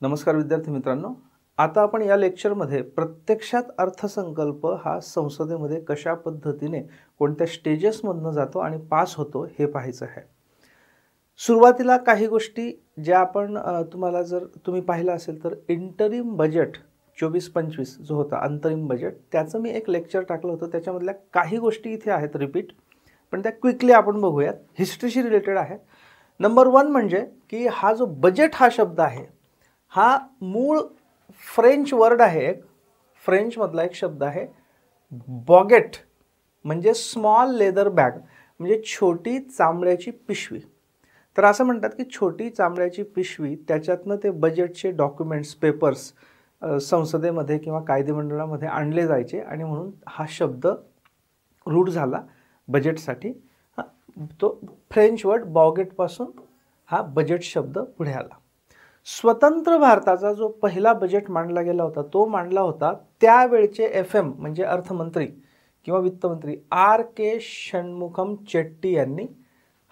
नमस्कार विद्यार्थी मित्रांनो, आता आपण या लेक्चरमध्ये प्रत्यक्षात अर्थसंकल्प हा संसदेमध्ये कशा पद्धतीने कोणत्या स्टेजेसमधनं जातो आणि पास होतो हे पाहायचं आहे. सुरुवातीला काही गोष्टी ज्या आपण तुम्हाला जर तुम्ही पाहिलं असेल तर इंटरिम बजेट 24-25 जो होता अंतरिम बजेट, त्याचं मी एक लेक्चर टाकलं होतं. त्याच्यामधल्या काही गोष्टी इथे आहेत रिपीट, पण त्या क्विकली आपण बघूयात. हिस्ट्रीशी रिलेटेड आहे. नंबर 1 म्हणजे की हा जो बजेट हा शब्द आहे, हा मूळ फ्रेंच वर्ड आहे. एक फ्रेंचमधला एक शब्द आहे बॉगेट, म्हणजे स्मॉल लेदर बॅग, म्हणजे छोटी चामड्याची पिशवी. तर असं म्हणतात की छोटी चामड्याची पिशवी, त्याच्यातनं ते बजेटचे डॉक्युमेंट्स, पेपर्स संसदेमध्ये किंवा कायदेमंडळामध्ये आणले जायचे आणि म्हणून हा शब्द रूढ झाला बजेटसाठी. तो फ्रेंच वर्ड बॉगेटपासून हा बजेट शब्द पुढे आला. स्वतंत्र भारताचा जो पहिला बजेट मांडला गेला होता, तो मांडला होता त्यावेळचे FM म्हणजे अर्थमंत्री किंवा वित्तमंत्री R.K. षण्मुखम चेट्टी यांनी.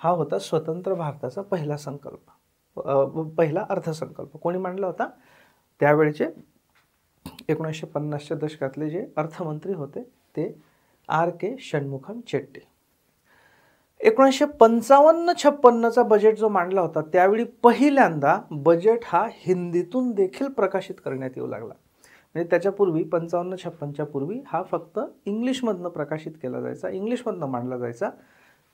हा होता स्वतंत्र भारताचा पहिला संकल्प, पहिला अर्थसंकल्प. कोणी मांडला होता? त्यावेळचे 1950च्या दशकातले जे अर्थमंत्री होते ते R.K. षण्मुखम चेट्टी. 1955-56चा बजेट जो मांडला होता, त्यावेळी पहिल्यांदा बजेट हा हिंदीतून देखील प्रकाशित करण्यात येऊ लागला. म्हणजे त्याच्यापूर्वी 55-56च्या पूर्वी हा फक्त इंग्लिशमधनं प्रकाशित केला जायचा, इंग्लिशमधनं मांडला जायचा.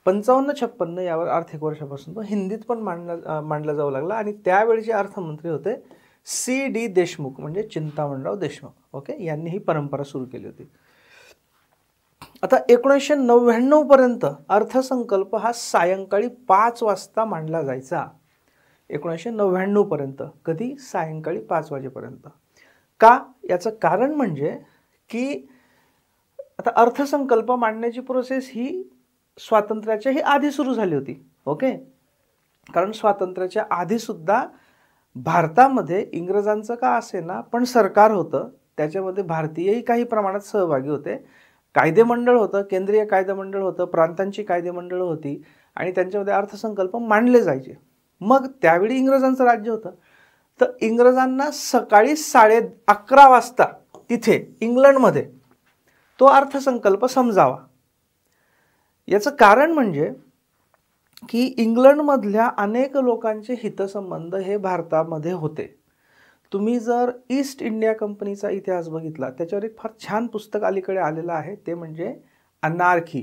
55-56 यावर आर्थिक वर्षापासून तो हिंदीत पण मांडला जाऊ लागला. आणि त्यावेळचे अर्थमंत्री होते C.D. देशमुख, म्हणजे चिंतामणराव देशमुख. ओके, यांनी ही परंपरा सुरू केली होती. आता 1999 पर्यंत अर्थसंकल्प हा सायंकाळी 5 वाजता मांडला जायचा. 1999 पर्यंत. कधी? सायंकाळी 5 वाजेपर्यंत. का? याचं कारण म्हणजे की आता अर्थसंकल्प मांडण्याची प्रोसेस ही स्वातंत्र्याच्याही आधी सुरू झाली होती. ओके, कारण स्वातंत्र्याच्या आधी सुद्धा भारतामध्ये इंग्रजांचं का असेना पण सरकार होतं, त्याच्यामध्ये भारतीयही काही प्रमाणात सहभागी होते. कायदेमंडळ होतं, केंद्रीय कायदेमंडळ होतं, प्रांतांची कायदेमंडळ होती आणि त्यांच्यामध्ये अर्थसंकल्प मांडले जायचे. मग त्यावेळी इंग्रजांचं राज्य होतं. तर इंग्रजांना सकाळी 11:30 वाजता तिथे इंग्लंडमध्ये तो अर्थसंकल्प समजावा. याचं कारण म्हणजे की इंग्लंडमधल्या अनेक लोकांचे हितसंबंध हे भारतामध्ये होते. तुम्ही जर ईस्ट इंडिया कंपनीचा इतिहास बघितला, त्याच्यावर एक फार छान पुस्तक अलीकडे आलेलं आहे, ते म्हणजे अनार्की,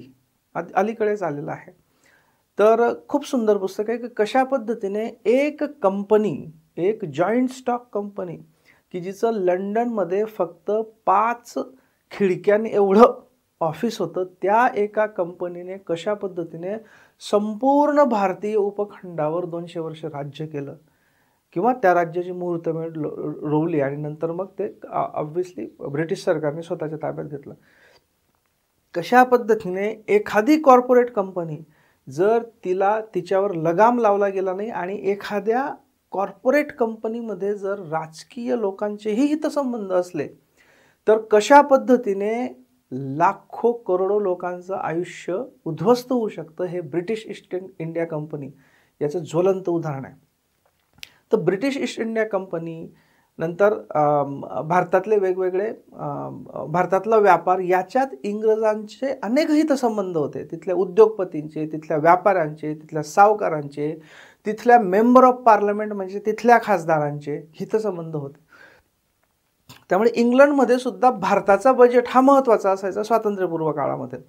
अलीकडेच आलेलं आहे. तर खूप सुंदर पुस्तक आहे की कशा पद्धतीने एक कंपनी, एक जॉईंट स्टॉक कंपनी की जिचं लंडनमध्ये फक्त 5 खिडक्यांनी एवढं ऑफिस होतं, त्या एका कंपनीने कशा पद्धतीने संपूर्ण भारतीय उपखंडावर 200 वर्ष राज्य केलं किंवा त्या राज्याची मुहूर्तमेढ रोवली आणि नंतर मग ते ऑब्व्हियसली ब्रिटिश सरकारने स्वतःच्या ताब्यात घेतलं. कशा पद्धतीने एखादी कॉर्पोरेट कंपनी जर तिच्यावर लगाम लावला गेला नाही आणि एखाद्या कॉर्पोरेट कंपनीमध्ये जर राजकीय लोकांचेही हितसंबंध असले, तर कशा पद्धतीने लाखो करोडो लोकांचं आयुष्य उद्ध्वस्त होऊ शकतं, हे ब्रिटिश ईस्ट इंडिया कंपनी याचं ज्वलंत उदाहरण आहे. तर ब्रिटिश ईस्ट इंडिया कंपनी नंतर भारतातले वेगवेगळे भारतातला व्यापार, याच्यात इंग्रजांचे अनेक हितसंबंध होते. तिथल्या उद्योगपतींचे, तिथल्या व्यापाऱ्यांचे, तिथल्या सावकारांचे, तिथल्या मेंबर ऑफ पार्लमेंट म्हणजे तिथल्या खासदारांचे हितसंबंध होते. त्यामुळे इंग्लंडमध्ये सुद्धा भारताचा बजेट हा महत्त्वाचा असायचा स्वातंत्र्यपूर्व काळामध्ये.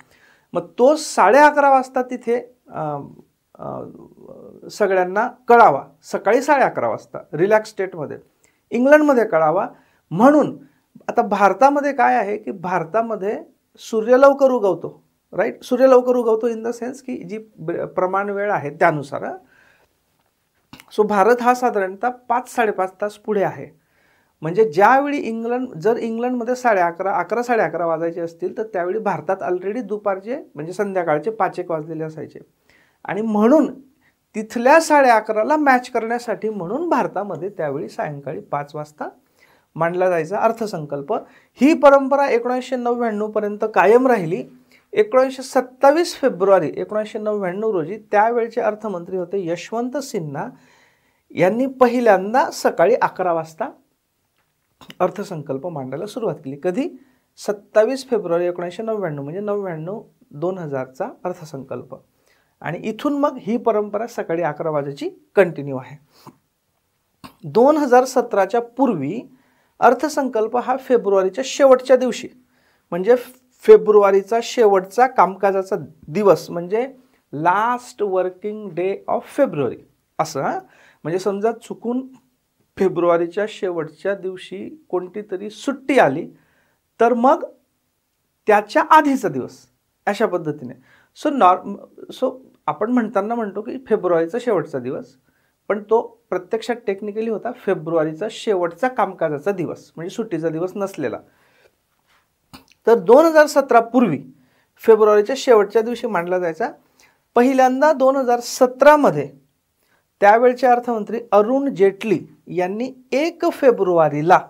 मग तो 11:30 वाजता तिथे सगळ्यांना कळावा, सकाळी 11:30 वाजता रिलॅक्स स्टेटमध्ये इंग्लंडमध्ये कळावा. म्हणून आता भारतामध्ये काय आहे की भारतामध्ये सूर्य लवकर उगवतो, राईट? सूर्य लवकर उगवतो इन द सेन्स की जी प्रमाण वेळ आहे त्यानुसार. सो भारत हा साधारणतः 5-5.5 तास पुढे आहे. म्हणजे ज्यावेळी जर इंग्लंडमध्ये 11:30 वाजायचे असतील, तर त्यावेळी भारतात ऑलरेडी दुपारचे म्हणजे संध्याकाळचे 5-1 वाजलेले असायचे. आणि म्हणून तिथल्या 11:30ला मॅच करण्यासाठी म्हणून भारतामध्ये त्यावेळी सायंकाळी 5 वाजता मांडला जायचा अर्थसंकल्प. ही परंपरा 1999 पर्यंत कायम राहिली. 27 फेब्रुवारी 1999 रोजी त्यावेळचे अर्थमंत्री होते यशवंत सिन्हा. यांनी पहिल्यांदा सकाळी 11 वाजता अर्थसंकल्प मांडायला सुरुवात केली. कधी? 27 फेब्रुवारी 1999 म्हणजे 99-2000चा अर्थसंकल्प. आणि इथून मग ही परंपरा सकाळी 11 वाजेची कंटिन्यू आहे. 2017च्या पूर्वी अर्थसंकल्प हा फेब्रुवारीच्या शेवटच्या दिवशी म्हणजे फेब्रुवारीचा शेवटचा कामकाजाचा दिवस म्हणजे last working day of February असं. म्हणजे समजा चुकून फेब्रुवारीच्या शेवटच्या दिवशी कोणती तरी सुट्टी आली तर मग त्याच्या आधीचा दिवस अशा पद्धतीने. सो आपण म्हणताना म्हणतो की फेब्रुवारीचा शेवटचा दिवस, पण तो प्रत्यक्षात टेक्निकली होता फेब्रुवारीचा शेवटचा कामकाजाचा दिवस म्हणजे सुट्टीचा दिवस नसलेला. तर 2017 पूर्वी फेब्रुवारीच्या शेवटच्या दिवशी मांडला जायचा. पहिल्यांदा 2017 मध्ये त्यावेळचे अर्थमंत्री अरुण जेटली यांनी 1 फेब्रुवारीला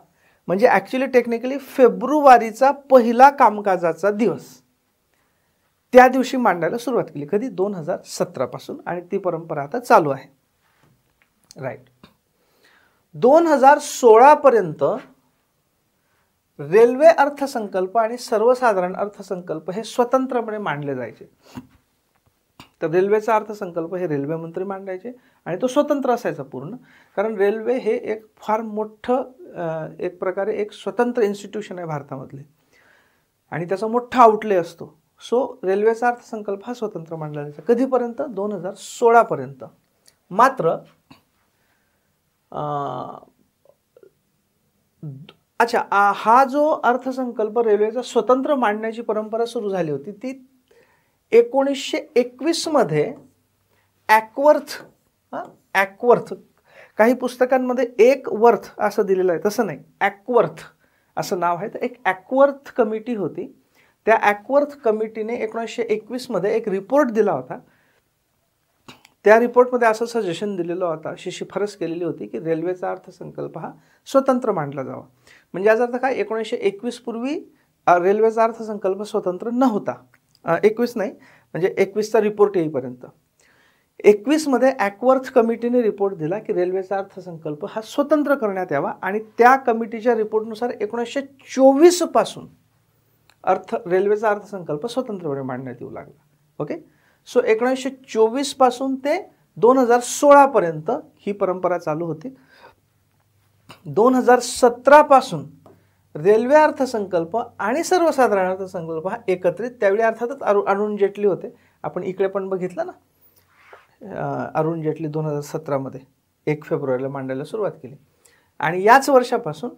म्हणजे ॲक्च्युली टेक्निकली फेब्रुवारीचा पहिला कामकाजाचा दिवस त्या दिवशी मांडायला सुरुवात केली. कधी? 2017 पासून. आणि ती परंपरा आता चालू आहे. राईट. 2016 पर्यंत रेल्वे अर्थसंकल्प आणि सर्वसाधारण अर्थसंकल्प हे स्वतंत्रपणे मांडले जायचे. तर रेल्वेचा अर्थसंकल्प हे रेल्वे मंत्री मांडायचे आणि तो स्वतंत्र असायचा पूर्ण, कारण रेल्वे हे एक फार मोठं एक प्रकारे एक स्वतंत्र इन्स्टिट्यूशन आहे भारतामधले आणि त्याचा मोठा आउटले असतो. सो रेल्वेचा अर्थसंकल्प हा स्वतंत्र मांडला जायचा. कधीपर्यंत? 2016 पर्यंत. मात्र हा जो अर्थसंकल्प रेल्वेचा स्वतंत्र मांडण्याची परंपरा सुरू झाली होती ती 1921 मध्ये ॲकवर्थ काही पुस्तकांमध्ये एक वर्थ असं दिलेलं आहे, तसं नाही, ॲकवर्थ असं नाव आहे. तर एक ॲकवर्थ कमिटी होती. त्या ॲकवर्थ कमिटीने 1921 मध्ये एक रिपोर्ट दिला होता. त्या रिपोर्टमध्ये असं सजेशन दिलेलं होतं, अशी शिफारस केलेली होती की रेल्वेचा अर्थसंकल्प हा स्वतंत्र मांडला जावा. म्हणजे याचा अर्थ काय? 1921 पूर्वी रेल्वेचा अर्थसंकल्प स्वतंत्र नव्हता. 21 नाही, म्हणजे 21चा रिपोर्ट येईपर्यंत. 21 मध्ये ॲकवर्थ कमिटीने रिपोर्ट दिला की रेल्वेचा अर्थसंकल्प हा स्वतंत्र करण्यात यावा आणि त्या कमिटीच्या रिपोर्टनुसार 1924 पासून रेल्वेचा अर्थसंकल्प स्वतंत्रपणे मांडण्यात येऊ लागला. ओके. सो 1924 पासून ते 2016 पर्यंत ही परंपरा चालू होती. 2017 पासून रेल्वे अर्थसंकल्प आणि सर्वसाधारण अर्थसंकल्प हा एकत्रित, त्यावेळी अर्थातच अरुण जेटली होते. आपण इकडे पण बघितलं ना, अरुण जेटली 2017 मध्ये 1 फेब्रुवारीला मांडायला सुरुवात केली. आणि याच वर्षापासून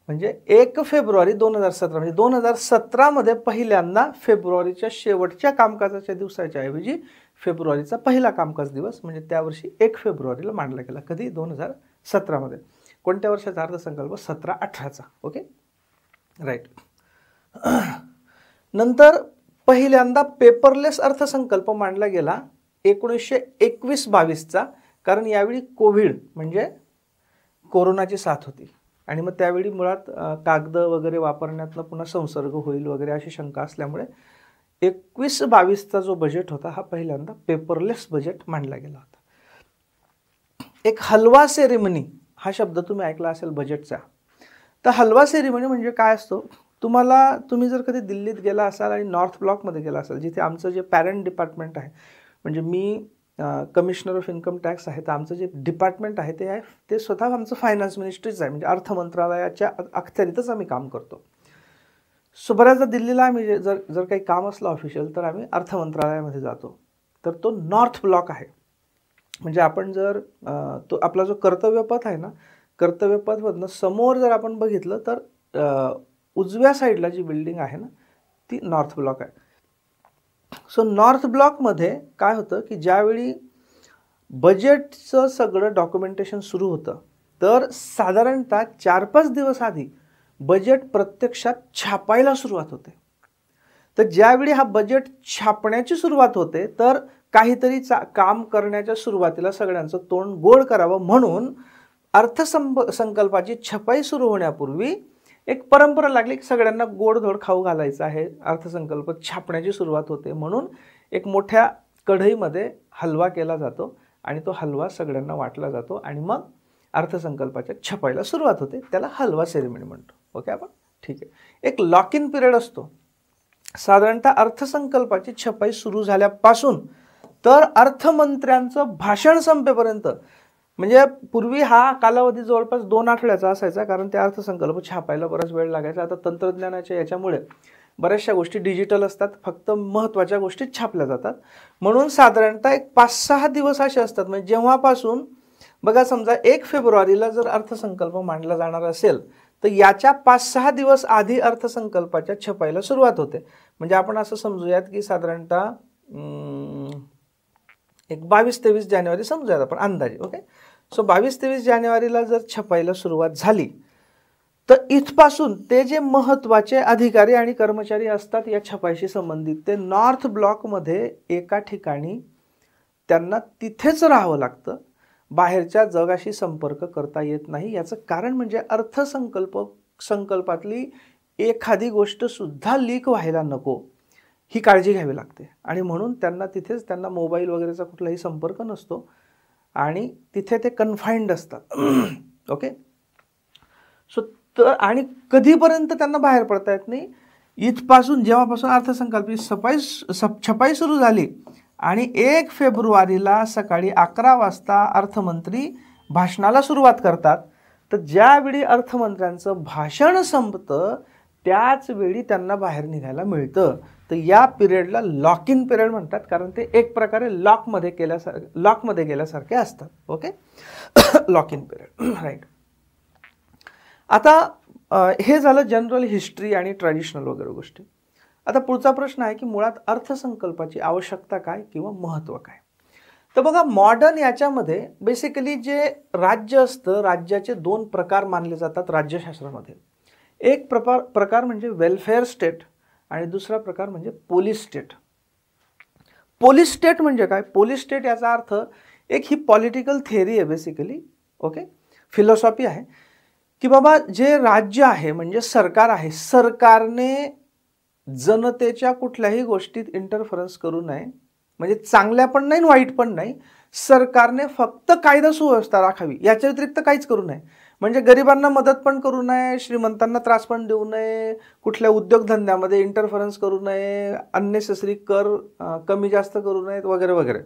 म्हणजे 1 फेब्रुवारी 2017 म्हणजे 2017 मध्ये पहिल्यांदा फेब्रुवारीच्या शेवटच्या कामकाजाच्या दिवसाच्या ऐवजी फेब्रुवारीचा पहिला कामकाज दिवस म्हणजे त्या वर्षी 1 फेब्रुवारीला मांडला गेला. कधी? 2017 मध्ये. कोणत्या वर्षाचा अर्थसंकल्प? 17-18चा. ओके. राईट. नंतर पहिल्यांदा पेपरलेस अर्थसंकल्प मांडला गेला 1921-22चा, कारण यावेळी कोविड म्हणजे कोरोनाची साथ होती आणि मग त्यावेळी मुळात कागद वगैरे वापरण्यातनं पुन्हा संसर्ग होईल वगैरे अशी शंका असल्यामुळे 21-22चा जो बजेट होता हा पहिल्यांदा पेपरलेस बजेट मांडला गेला होता. एक हलवा सेरेमनी हा शब्द तुम्ही ऐकला असेल बजेटचा. तर हलवा सेरेमनी म्हणजे काय असतो? तुम्ही जर कधी दिल्लीत गेला असाल आणि नॉर्थ ब्लॉकमध्ये गेला असाल, जिथे आमचं जे पॅरेंट डिपार्टमेंट आहे, म्हणजे मी कमिशनर ऑफ इन्कम टॅक्स आहे, तर आमचं जे डिपार्टमेंट आहे ते स्वतः आमचं फायनान्स मिनिस्ट्रीच आहे, म्हणजे अर्थ मंत्रालयाच्या अखत्यारीतच आम्ही काम करतो. सो बऱ्याचदा दिल्लीला आम्ही जर काही काम असलं ऑफिशियल तर आम्ही अर्थ मंत्रालयामध्ये जातो. तर तो नॉर्थ ब्लॉक आहे. म्हणजे आपण जर तो आपला जो कर्तव्यपथ आहे ना, कर्तव्यपथमधनं समोर जर आपण बघितलं तर उजव्या साईडला जी बिल्डिंग आहे ना ती नॉर्थ ब्लॉक आहे. सो नॉर्थ ब्लॉकमध्ये काय होतं की ज्यावेळी बजेटचं सगळं डॉक्युमेंटेशन सुरू होतं तर साधारणतः 4-5 दिवस आधी बजेट प्रत्यक्षात छापायला सुरुवात होते. तर ज्यावेळी हा बजेट छापण्याची सुरुवात होते तर काहीतरी काम करण्याच्या सुरुवातीला सगळ्यांचं तोंड गोड करावं म्हणून अर्थसंकल्पाची छपाई सुरू होण्यापूर्वी एक परंपरा लागली की सगळ्यांना गोडधोड खाऊ घालायचं आहे. अर्थसंकल्प छापण्याची सुरुवात होते म्हणून एक मोठ्या कढईमध्ये हलवा केला जातो आणि तो हलवा सगळ्यांना वाटला जातो आणि मग अर्थसंकल्पाच्या छपाईला सुरुवात होते. त्याला हलवा सेरेमनी म्हणतो. ओके आपण ठीक आहे. एक लॉक इन पिरियड असतो साधारणतः अर्थसंकल्पाची छपाई सुरू झाल्यापासून तर अर्थमंत्र्यांचं भाषण संपेपर्यंत. म्हणजे पूर्वी हा कालावधी जवळपास 2 आठवड्याचा असायचा, कारण त्या अर्थसंकल्प छापायला बराच वेळ लागायचा. आता तंत्रज्ञानाच्या याच्यामुळे बऱ्याचशा गोष्टी डिजिटल असतात, फक्त महत्त्वाच्या गोष्टी छापल्या जातात. म्हणून साधारणतः एक 5-6 दिवस असे असतात. म्हणजे जेव्हापासून बघा समजा 1 फेब्रुवारीला जर अर्थसंकल्प मांडला जाणार असेल तर याच्या 5-6 दिवस आधी अर्थसंकल्पाच्या छपाईला सुरुवात होते. म्हणजे आपण असं समजूयात की साधारणतः एक 22-23 जानेवारी समजूयात आपण अंदाजे. ओके, सो 22-23 जानेवारीला जर छपाईला सुरुवात झाली तर इथपासून ते जे महत्त्वाचे अधिकारी आणि कर्मचारी असतात या छपाईशी संबंधित, ते नॉर्थ ब्लॉकमध्ये एका ठिकाणी त्यांना तिथेच राहावं लागतं. बाहेरच्या जगाशी संपर्क करता येत नाही. याचं कारण म्हणजे संकल्पातली एखादी गोष्ट सुद्धा लीक व्हायला नको ही काळजी घ्यावी लागते. आणि म्हणून त्यांना मोबाईल वगैरेचा कुठलाही संपर्क नसतो आणि तिथे ते कन्फाइंड असतात. ओके, सो तर आणि कधीपर्यंत त्यांना बाहेर पडता येत नाही, इथपासून जेव्हापासून अर्थसंकल्पाची छपाई सुरू झाली आणि 1 फेब्रुवारीला सकाळी 11 वाजता अर्थमंत्री भाषणाला सुरुवात करतात. तर ज्यावेळी अर्थमंत्र्यांचं भाषण संपतं त्याच वेळी त्यांना बाहेर निघायला मिळतं. तर या पिरियडला लॉक इन पिरियड म्हणतात, कारण ते एक प्रकारे लॉकमध्ये गेल्यासारखे असतात. Okay, lock in period right. आता हे झालं जनरल हिस्ट्री आणि ट्रॅडिशनल वगैरे गोष्टी. आता पुढचा प्रश्न आहे की मुळात अर्थसंकल्पाची आवश्यकता काय किंवा महत्त्व काय. तर बघा, मॉडर्न याच्यामध्ये बेसिकली जे राज्य असतं, राज्याचे 2 प्रकार मानले जातात राज्यशास्त्रामध्ये. एक प्रकार म्हणजे वेलफेअर स्टेट आणि दुसरा प्रकार म्हणजे पोलिस स्टेट. पोलिस स्टेट म्हणजे काय? पोलिस स्टेट याचा अर्थ एक ही पॉलिटिकल थिअरी आहे बेसिकली. ओके, फिलॉसॉफी आहे की बाबा जे राज्य आहे म्हणजे सरकार आहे, सरकारने जनतेच्या कुठल्याही गोष्टीत इंटरफरन्स करू नये. म्हणजे चांगल्या पण नाही वाईट पण नाही, सरकारने फक्त कायदा सुव्यवस्था राखावी, याच्या व्यतिरिक्त काहीच करू नये. म्हणजे गरिबांना मदत पण करू नये, श्रीमंतांना त्रास पण देऊ नये, कुठल्या उद्योगधंद्यामध्ये इंटरफरन्स करू नये, अननेसेसरी कर कमी जास्त करू नयेत वगैरे वगैरे.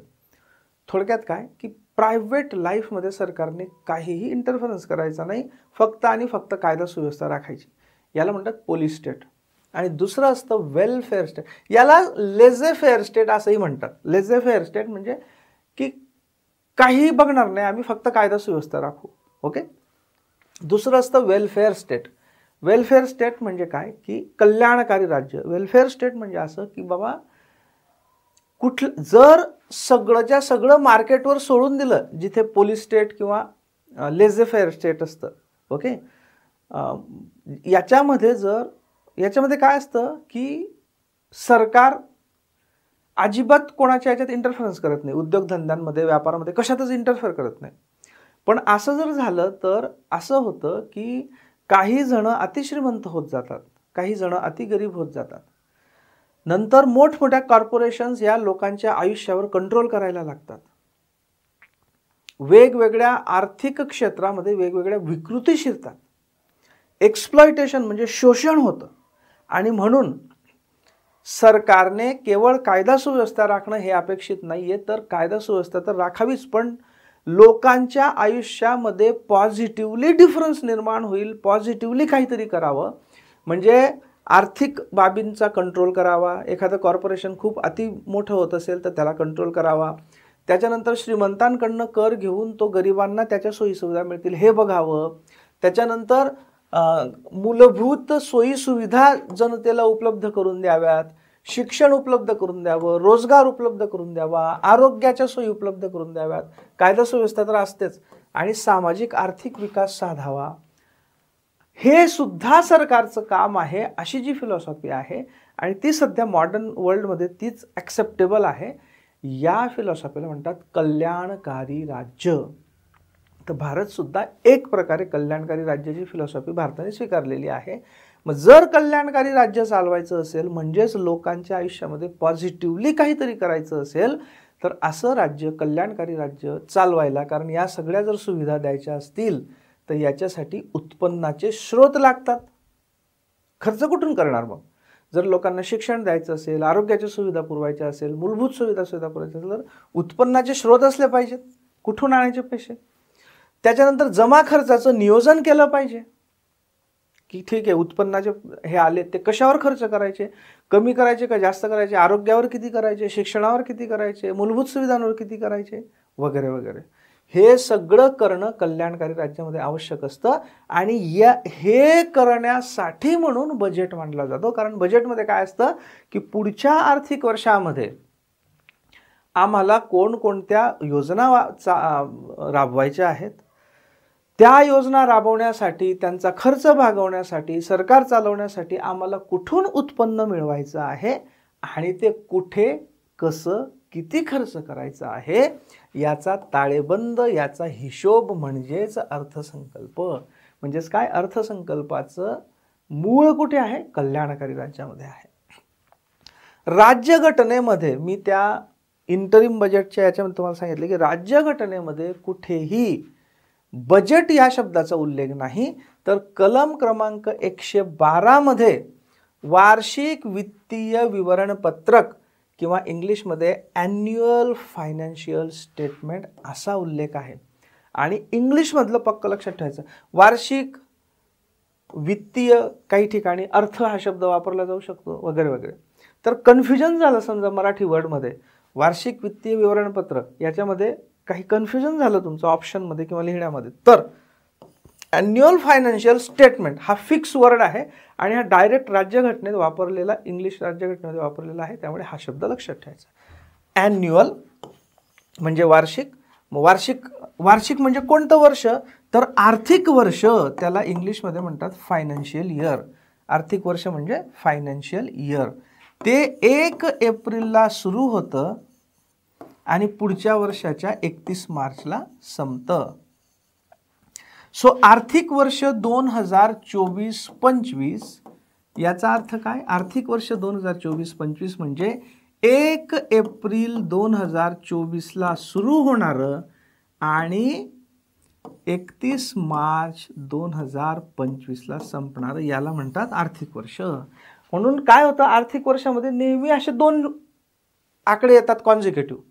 थोडक्यात काय की प्रायव्हेट लाईफमध्ये सरकारने काहीही इंटरफरन्स करायचा नाही, फक्त आणि फक्त कायदा सुव्यवस्था राखायची. याला म्हणतात पोलिस स्टेट. आणि दुसरं असतं वेलफेअर स्टेट, याला लेझे फेअर स्टेट असंही म्हणतात. लेझे फेअर स्टेट म्हणजे की काहीही बघणार नाही, आम्ही फक्त कायदा सुव्यवस्था राखू. ओके, दुसरं असतं वेलफेअर स्टेट. वेलफेअर स्टेट म्हणजे काय की कल्याणकारी राज्य. वेलफेअर स्टेट म्हणजे असं की बाबा जर सगळंच्या सगळं मार्केटवर सोडून दिलं, जिथे पोलिस स्टेट किंवा लेझे फेअर स्टेट असतं. ओके, याच्यामध्ये काय असतं की सरकार अजिबात कोणाच्या याच्यात इंटरफरन्स करत नाही, उद्योगधंद्यांमध्ये व्यापारामध्ये कशातच इंटरफेअर करत नाही. पण असं जर झालं तर असं होतं की काही जण अतिश्रीमंत होत जातात, काही जण अतिगरीब होत जातात. नंतर मोठमोठ्या कॉर्पोरेशन्स या लोकांच्या आयुष्यावर कंट्रोल करायला लागतात. वेगवेगळ्या आर्थिक क्षेत्रामध्ये वेगवेगळ्या विकृती शिरतात. एक्सप्लॉयटेशन म्हणजे शोषण होतं. आणि म्हणून सरकारने केवळ कायदा सुव्यवस्था राखणं हे अपेक्षित नाहीये, तर कायदा सुव्यवस्था तर राखावीच, पण लोकांच्या आयुष्यामध्ये पॉझिटिव्हली डिफरन्स निर्माण होईल, पॉझिटिव्हली काहीतरी करावं. म्हणजे आर्थिक बाबींचा कंट्रोल करावा. एखादं कॉर्पोरेशन खूप अति मोठं होत असेल तर त्याला कंट्रोल करावा. त्याच्यानंतर श्रीमंतांकडनं कर घेऊन तो गरिबांना त्याच्या सोयीसुविधा मिळतील हे बघावं. त्याच्यानंतर मूलभूत सोयीसुविधा जनतेला उपलब्ध करून द्याव्यात, शिक्षण उपलब्ध करून द्यावं, रोजगार उपलब्ध करून द्यावा, आरोग्याच्या सोयी उपलब्ध करून द्याव्यात, कायदा सुव्यवस्था तर असतेच, आणि सामाजिक आर्थिक विकास साधावा. हे सुद्धा सरकारचं काम आहे, अशी जी फिलॉसॉफी आहे आणि ती सध्या मॉडर्न वर्ल्डमध्ये तीच ॲक्सेप्टेबल आहे. या फिलॉसॉफीला म्हणतात कल्याणकारी राज्य. तर भारतसुद्धा एक प्रकारे कल्याणकारी राज्याची फिलॉसॉफी भारताने स्वीकारलेली आहे. मग जर कल्याणकारी राज्य चालवायचं असेल, म्हणजेच लोकांच्या आयुष्यामध्ये पॉझिटिव्हली काहीतरी करायचं असेल, तर असं राज्य, कल्याणकारी राज्य चालवायला, कारण या सगळ्या जर सुविधा द्यायच्या असतील तर याच्यासाठी उत्पन्नाचे स्रोत लागतात. खर्च कुठून करणार मग? जर लोकांना शिक्षण द्यायचं असेल, आरोग्याच्या सुविधा पुरवायच्या असेल, मूलभूत सुविधा पुरवायच्या असेल, तर उत्पन्नाचे स्रोत असले पाहिजेत. कुठून आणायचे पैसे? त्याच्यानंतर जमा खर्चाचं नियोजन केलं पाहिजे की ठीक आहे, उत्पन्नाचे हे आले ते कशावर खर्च करायचे, कमी करायचे का जास्त करायचे, आरोग्यावर किती करायचे, शिक्षणावर किती करायचे, मूलभूत सुविधांवर किती करायचे, वगैरे वगैरे. हे सगळं करणं कल्याणकारी राज्यामध्ये आवश्यक असतं. आणि हे करण्यासाठी म्हणून बजेट मांडला जातो. कारण बजेटमध्ये काय असतं की पुढच्या आर्थिक वर्षामध्ये आम्हाला कोणकोणत्या योजना राबवायच्या आहेत, त्या योजना राबवण्यासाठी, त्यांचा खर्च भागवण्यासाठी, सरकार चालवण्यासाठी आम्हाला कुठून उत्पन्न मिळवायचं आहे आणि ते कुठे, कसं, किती खर्च करायचा आहे याचा ताळेबंद, याचा हिशोब म्हणजेच अर्थसंकल्प. म्हणजेच काय? अर्थसंकल्पाचं मूळ कुठे आहे? कल्याणकारी राज्यामध्ये आहे. राज्यघटनेमध्ये मी त्या इंटरिम बजेटच्या याच्यामध्ये तुम्हाला सांगितलं की राज्यघटनेमध्ये कुठेही बजेट या शब्दाचा उल्लेख नाही. तर कलम क्रमांक 112 मध्ये वार्षिक वित्तीय विवरणपत्रक किंवा इंग्लिशमध्ये ॲन्युअल फायनान्शियल स्टेटमेंट असा उल्लेख आहे. आणि इंग्लिशमधलं पक्क लक्षात ठेवायचं, वार्षिक वित्तीय, काही ठिकाणी अर्थ हा शब्द वापरला जाऊ शकतो, वगैरे वगैरे. तर कन्फ्युजन झालं समजा मराठी वर्डमध्ये, वार्षिक वित्तीय विवरणपत्र याच्यामध्ये काही कन्फ्युजन झालं तुमचं ऑप्शनमध्ये किंवा लिहिण्यामध्ये, तर ॲन्युअल फायनान्शियल स्टेटमेंट हा फिक्स वर्ड आहे आणि हा डायरेक्ट राज्यघटनेत वापरलेला, इंग्लिश राज्यघटनेमध्ये वापरलेला आहे. त्यामुळे हा शब्द लक्षात ठेवायचा. ॲन्युअल म्हणजे वार्षिक. वार्षिक म्हणजे कोणतं वर्ष? तर आर्थिक वर्ष. त्याला इंग्लिशमध्ये म्हणतात फायनान्शियल इयर. आर्थिक वर्ष म्हणजे फायनान्शियल इयर. ते 1 एप्रिलला सुरू होतं आणि पुढच्या वर्षाच्या 31 मार्चला संपतं. सो आर्थिक वर्ष 2024-25 याचा अर्थ काय? आर्थिक वर्ष 2024-25 म्हणजे 1 एप्रिल 2024ला सुरू होणारं आणि 31 मार्च 2025ला संपणारं याला म्हणतात आर्थिक वर्ष. म्हणून काय होतं, आर्थिक वर्षामध्ये नेहमी असे 2 आकडे येतात कॉन्झिक्युटिव्ह.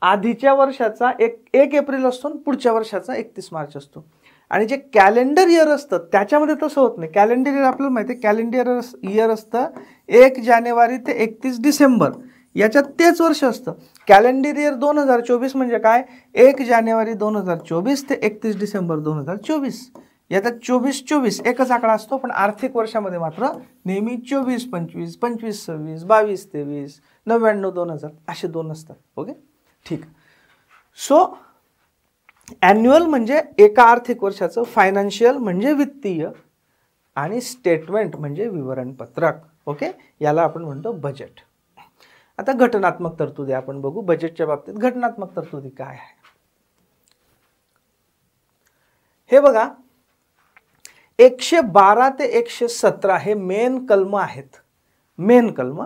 आधीच्या वर्षाचा 1 एप्रिल असतो, पुढच्या वर्षाचा 31 मार्च असतो. आणि जे कॅलेंडर इयर असतं त्याच्यामध्ये तसं होत नाही. कॅलेंडर इयर आपल्याला माहिती आहे, कॅलेंडर इयर असतं 1 जानेवारी ते 31 डिसेंबर, याच्यात तेच वर्ष असतं. कॅलेंडर इयर 2024 म्हणजे काय? 1 जानेवारी 2024 ते 31 डिसेंबर 2024. याच्यात 24-24 एकच आकडा असतो. पण आर्थिक वर्षामध्ये मात्र नेहमी 24-25, 25-26, 22-23, 99-2000 असे 2 असतात. ओके, ठीक. सो ॲन्युअल म्हणजे एका आर्थिक वर्षाचं, फायनान्शियल म्हणजे वित्तीय, आणि स्टेटमेंट म्हणजे विवरणपत्रक. ओके, याला आपण म्हणतो बजेट. आता घटनात्मक तरतुदी आपण बघू. बजेटच्या बाबतीत घटनात्मक तरतुदी काय आहे हे बघा. 112 ते 117 हे मेन कलम आहेत. मेन कलम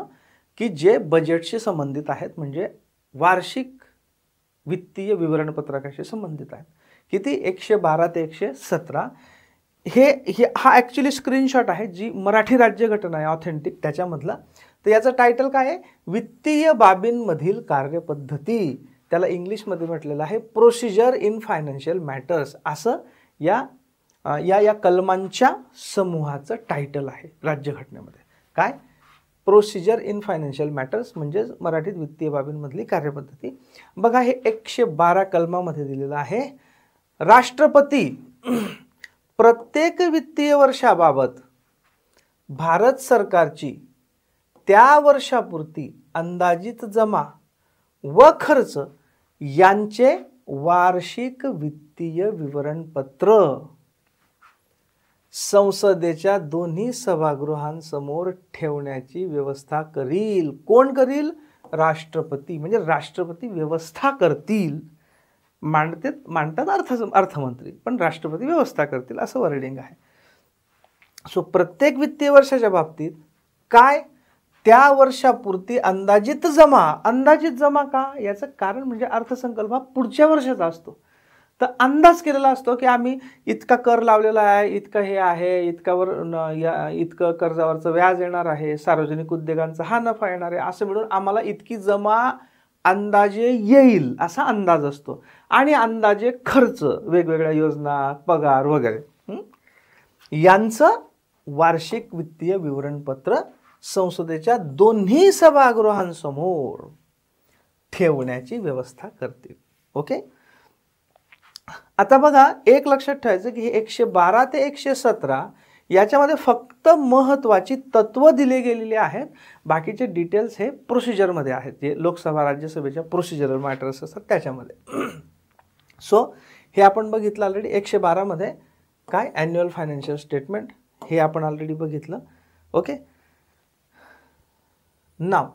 की जे बजेटशी संबंधित आहेत, म्हणजे वार्षिक वित्तीय विवरणपत्रकाशी संबंधित आहेत. किती? 112 ते 117. हा ॲक्च्युली स्क्रीनशॉट आहे, जी मराठी राज्यघटना आहे ऑथेंटिक त्याच्यामधला. तर याचं टायटल काय आहे? वित्तीय बाबींमधील कार्यपद्धती. त्याला इंग्लिशमध्ये म्हटलेलं आहे प्रोसिजर इन फायनान्शियल मॅटर्स. असं या कलमांच्या समूहाचं टायटल आहे राज्यघटनेमध्ये. काय? प्रोसिजर इन फायनान्शियल मॅटर्स म्हणजे मराठीत वित्तीय बाबींमधली कार्यपद्धती. बघा, हे 112 कलमामध्ये दिलेलं आहे. राष्ट्रपती प्रत्येक वित्तीय वर्षाबाबत भारत सरकारची त्या वर्षापुरती अंदाजित जमा व खर्च यांचे वार्षिक वित्तीय विवरणपत्र संसदेच्या दोन्ही सभागृहांसमोर ठेवण्याची व्यवस्था करील. कोण करील? राष्ट्रपती. म्हणजे राष्ट्रपती व्यवस्था करतील. मांडतात अर्थमंत्री, पण राष्ट्रपती व्यवस्था करतील असं वर्डिंग आहे. सो प्रत्येक वित्तीय वर्षाच्या बाबतीत काय? त्या वर्षापुरती अंदाजित जमा का, याचं कारण म्हणजे अर्थसंकल्प हा पुढच्या वर्षाचा असतो. तर अंदाज केलेला असतो की आम्ही इतका कर लावलेला आहे, इतकं हे आहे, इतकं कर्जावरचं व्याज येणार आहे, सार्वजनिक उद्योगांचा हा नफा येणार आहे, असं मिळून आम्हाला इतकी जमा अंदाजे येईल असा अंदाज असतो. आणि अंदाजे खर्च, वेगवेगळ्या योजना, पगार वगैरे यांचं वार्षिक वित्तीय विवरणपत्र संसदेच्या दोन्ही सभागृहांसमोर ठेवण्याची व्यवस्था करतील. ओके. आता बघा, एक लक्षात ठेवायचं की 112 ते 117 याच्यामध्ये फक्त महत्त्वाची तत्व दिले गेलेली आहेत. बाकीचे डिटेल्स हे प्रोसिजरमध्ये आहेत, जे लोकसभा राज्यसभेच्या प्रोसिजरल मॅटर्स असतात त्याच्यामध्ये. सो हे आपण बघितलं ऑलरेडी. 112 मध्ये काय, ॲन्युअल फायनान्शियल स्टेटमेंट, हे आपण ऑलरेडी बघितलं. ओके. नाव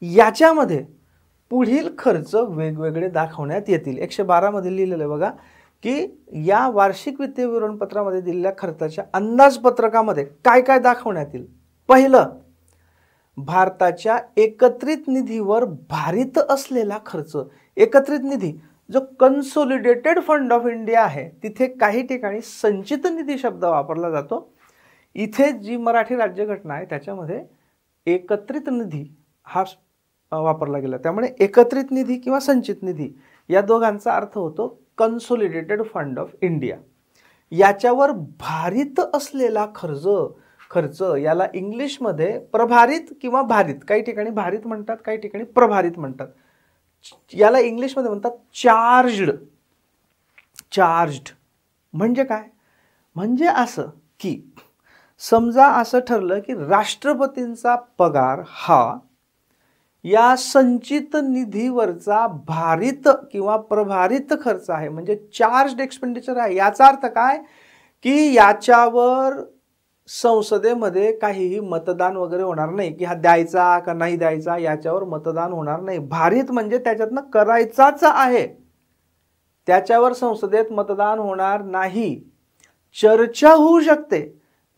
याच्यामध्ये पुढील खर्च वेगवेगळे दाखवण्यात येतील. 112 मध्ये लिहिलेलं आहे बघा की या वार्षिक वित्तीय विवरणपत्रामध्ये दिलेल्या खर्चाच्या अंदाजपत्रकामध्ये काय काय दाखवण्यात येईल. पहिलं, भारताच्या एकत्रित निधीवर भारित असलेला खर्च. एकत्रित निधी जो कन्सोलिडेटेड फंड ऑफ इंडिया आहे, तिथे काही ठिकाणी संचित निधी शब्द वापरला जातो. इथे जी मराठी राज्यघटना आहे त्याच्यामध्ये एकत्रित निधी हा वापरला गेला. त्यामुळे एकत्रित निधी किंवा संचित निधी या दोघांचा अर्थ होतो कन्सोलिडेटेड फंड ऑफ इंडिया. याच्यावर भारित असलेला खर्च याला इंग्लिशमध्ये प्रभारित किंवा भारित, काही ठिकाणी भारित म्हणतात, काही ठिकाणी प्रभारित म्हणतात. याला इंग्लिशमध्ये म्हणतात चार्ज्ड. म्हणजे काय, म्हणजे असं की समजा असं ठरलं की राष्ट्रपतींचा पगार हा या संचित निधीवरचा भारित किंवा प्रभारित खर्च आहे, म्हणजे चार्ज्ड एक्सपेंडिचर आहे. याचा अर्थ काय की याच्यावर संसदेमध्ये काहीही मतदान वगैरे होणार नाही की हा द्यायचा का नाही द्यायचा, याच्यावर मतदान होणार नाही. भारित म्हणजे त्याच्यातनं करायचाच आहे, त्याच्यावर संसदेत मतदान होणार नाही. चर्चा होऊ शकते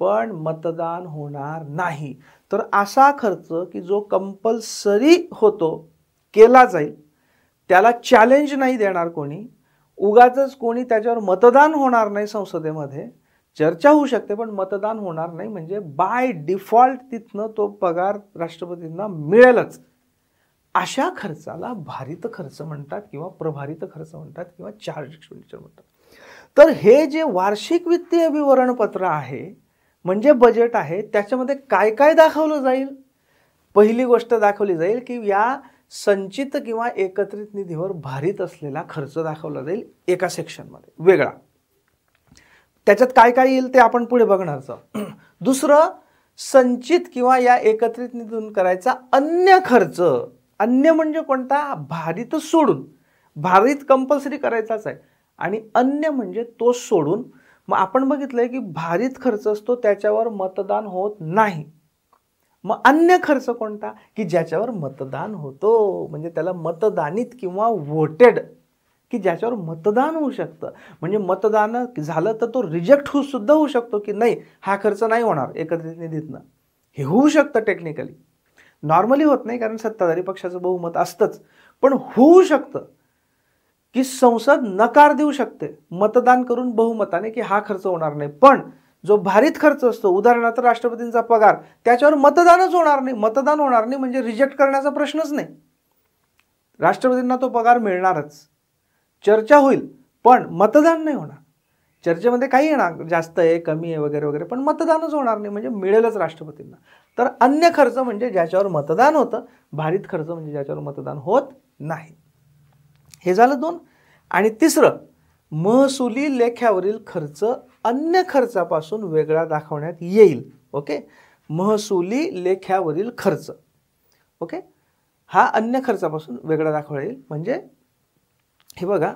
पण मतदान होणार नाही. तर असा खर्च की जो कंपल्सरी होतो, केला जाईल, त्याला चॅलेंज नाही देणार कोणी, उगाचच कोणी त्याच्यावर मतदान होणार नाही, संसदेमध्ये चर्चा होऊ शकते पण मतदान होणार नाही, म्हणजे बाय डिफॉल्ट तिथनं तो पगार राष्ट्रपतींना मिळेलच. अशा खर्चाला भारित खर्च म्हणतात किंवा प्रभारित खर्च म्हणतात किंवा चार्ज एक्सपेंडिचर म्हणतात. तर हे जे वार्षिक वित्तीय विवरणपत्र आहे म्हणजे बजेट आहे, त्याच्यामध्ये काय काय दाखवलं जाईल. पहिली गोष्ट दाखवली जाईल की या संचित किंवा एकत्रित निधीवर भारित असलेला खर्च दाखवला जाईल एका सेक्शनमध्ये वेगळा. त्याच्यात काय काय येईल ते आपण पुढे बघणार आहोत. दुसरं, संचित किंवा या एकत्रित निधीतून करायचा अन्य खर्च. अन्य म्हणजे कोणता, भारित सोडून. भारित कंपल्सरी करायचाच आहे आणि अन्य म्हणजे तो सोडून. मग आपण बघितलंय की भारित खर्च असतो त्याच्यावर मतदान होत नाही. मग अन्य खर्च कोणता की ज्याच्यावर मतदान होतो, म्हणजे त्याला मतदानित किंवा वोटेड, की ज्याच्यावर मतदान होऊ शकतं. म्हणजे मतदान झालं तर तो रिजेक्ट सुद्धा होऊ शकतो की नाही हा खर्च नाही होणार एकत्रित निधीतनं, हे होऊ शकतं. टेक्निकली नॉर्मली होत नाही कारण सत्ताधारी पक्षाचं बहुमत असतंच, पण होऊ शकतं की संसद नकार देऊ शकते मतदान करून बहुमताने की हा खर्च होणार नाही. पण जो भारित खर्च असतो, उदाहरणार्थ राष्ट्रपतींचा पगार, त्याच्यावर मतदानच होणार नाही. मतदान होणार नाही म्हणजे रिजेक्ट करण्याचा प्रश्नच नाही. राष्ट्रपतींना तो पगार मिळणारच, चर्चा होईल पण मतदान नाही होणार. चर्चेमध्ये काही येणार, जास्त आहे कमी आहे वगैरे वगैरे, पण मतदानच होणार नाही म्हणजे मिळेलच राष्ट्रपतींना. तर अन्य खर्च म्हणजे ज्याच्यावर मतदान होतं, भारित खर्च म्हणजे ज्याच्यावर मतदान होत नाही. हे झालं दोन. आणि तिसरं, महसुली लेख्यावरील खर्च अन्य खर्चापासून वेगळा दाखवण्यात येईल. ओके, महसुली लेख्यावरील खर्च, ओके, हा अन्य खर्चापासून वेगळा दाखवता येईल. म्हणजे हे बघा,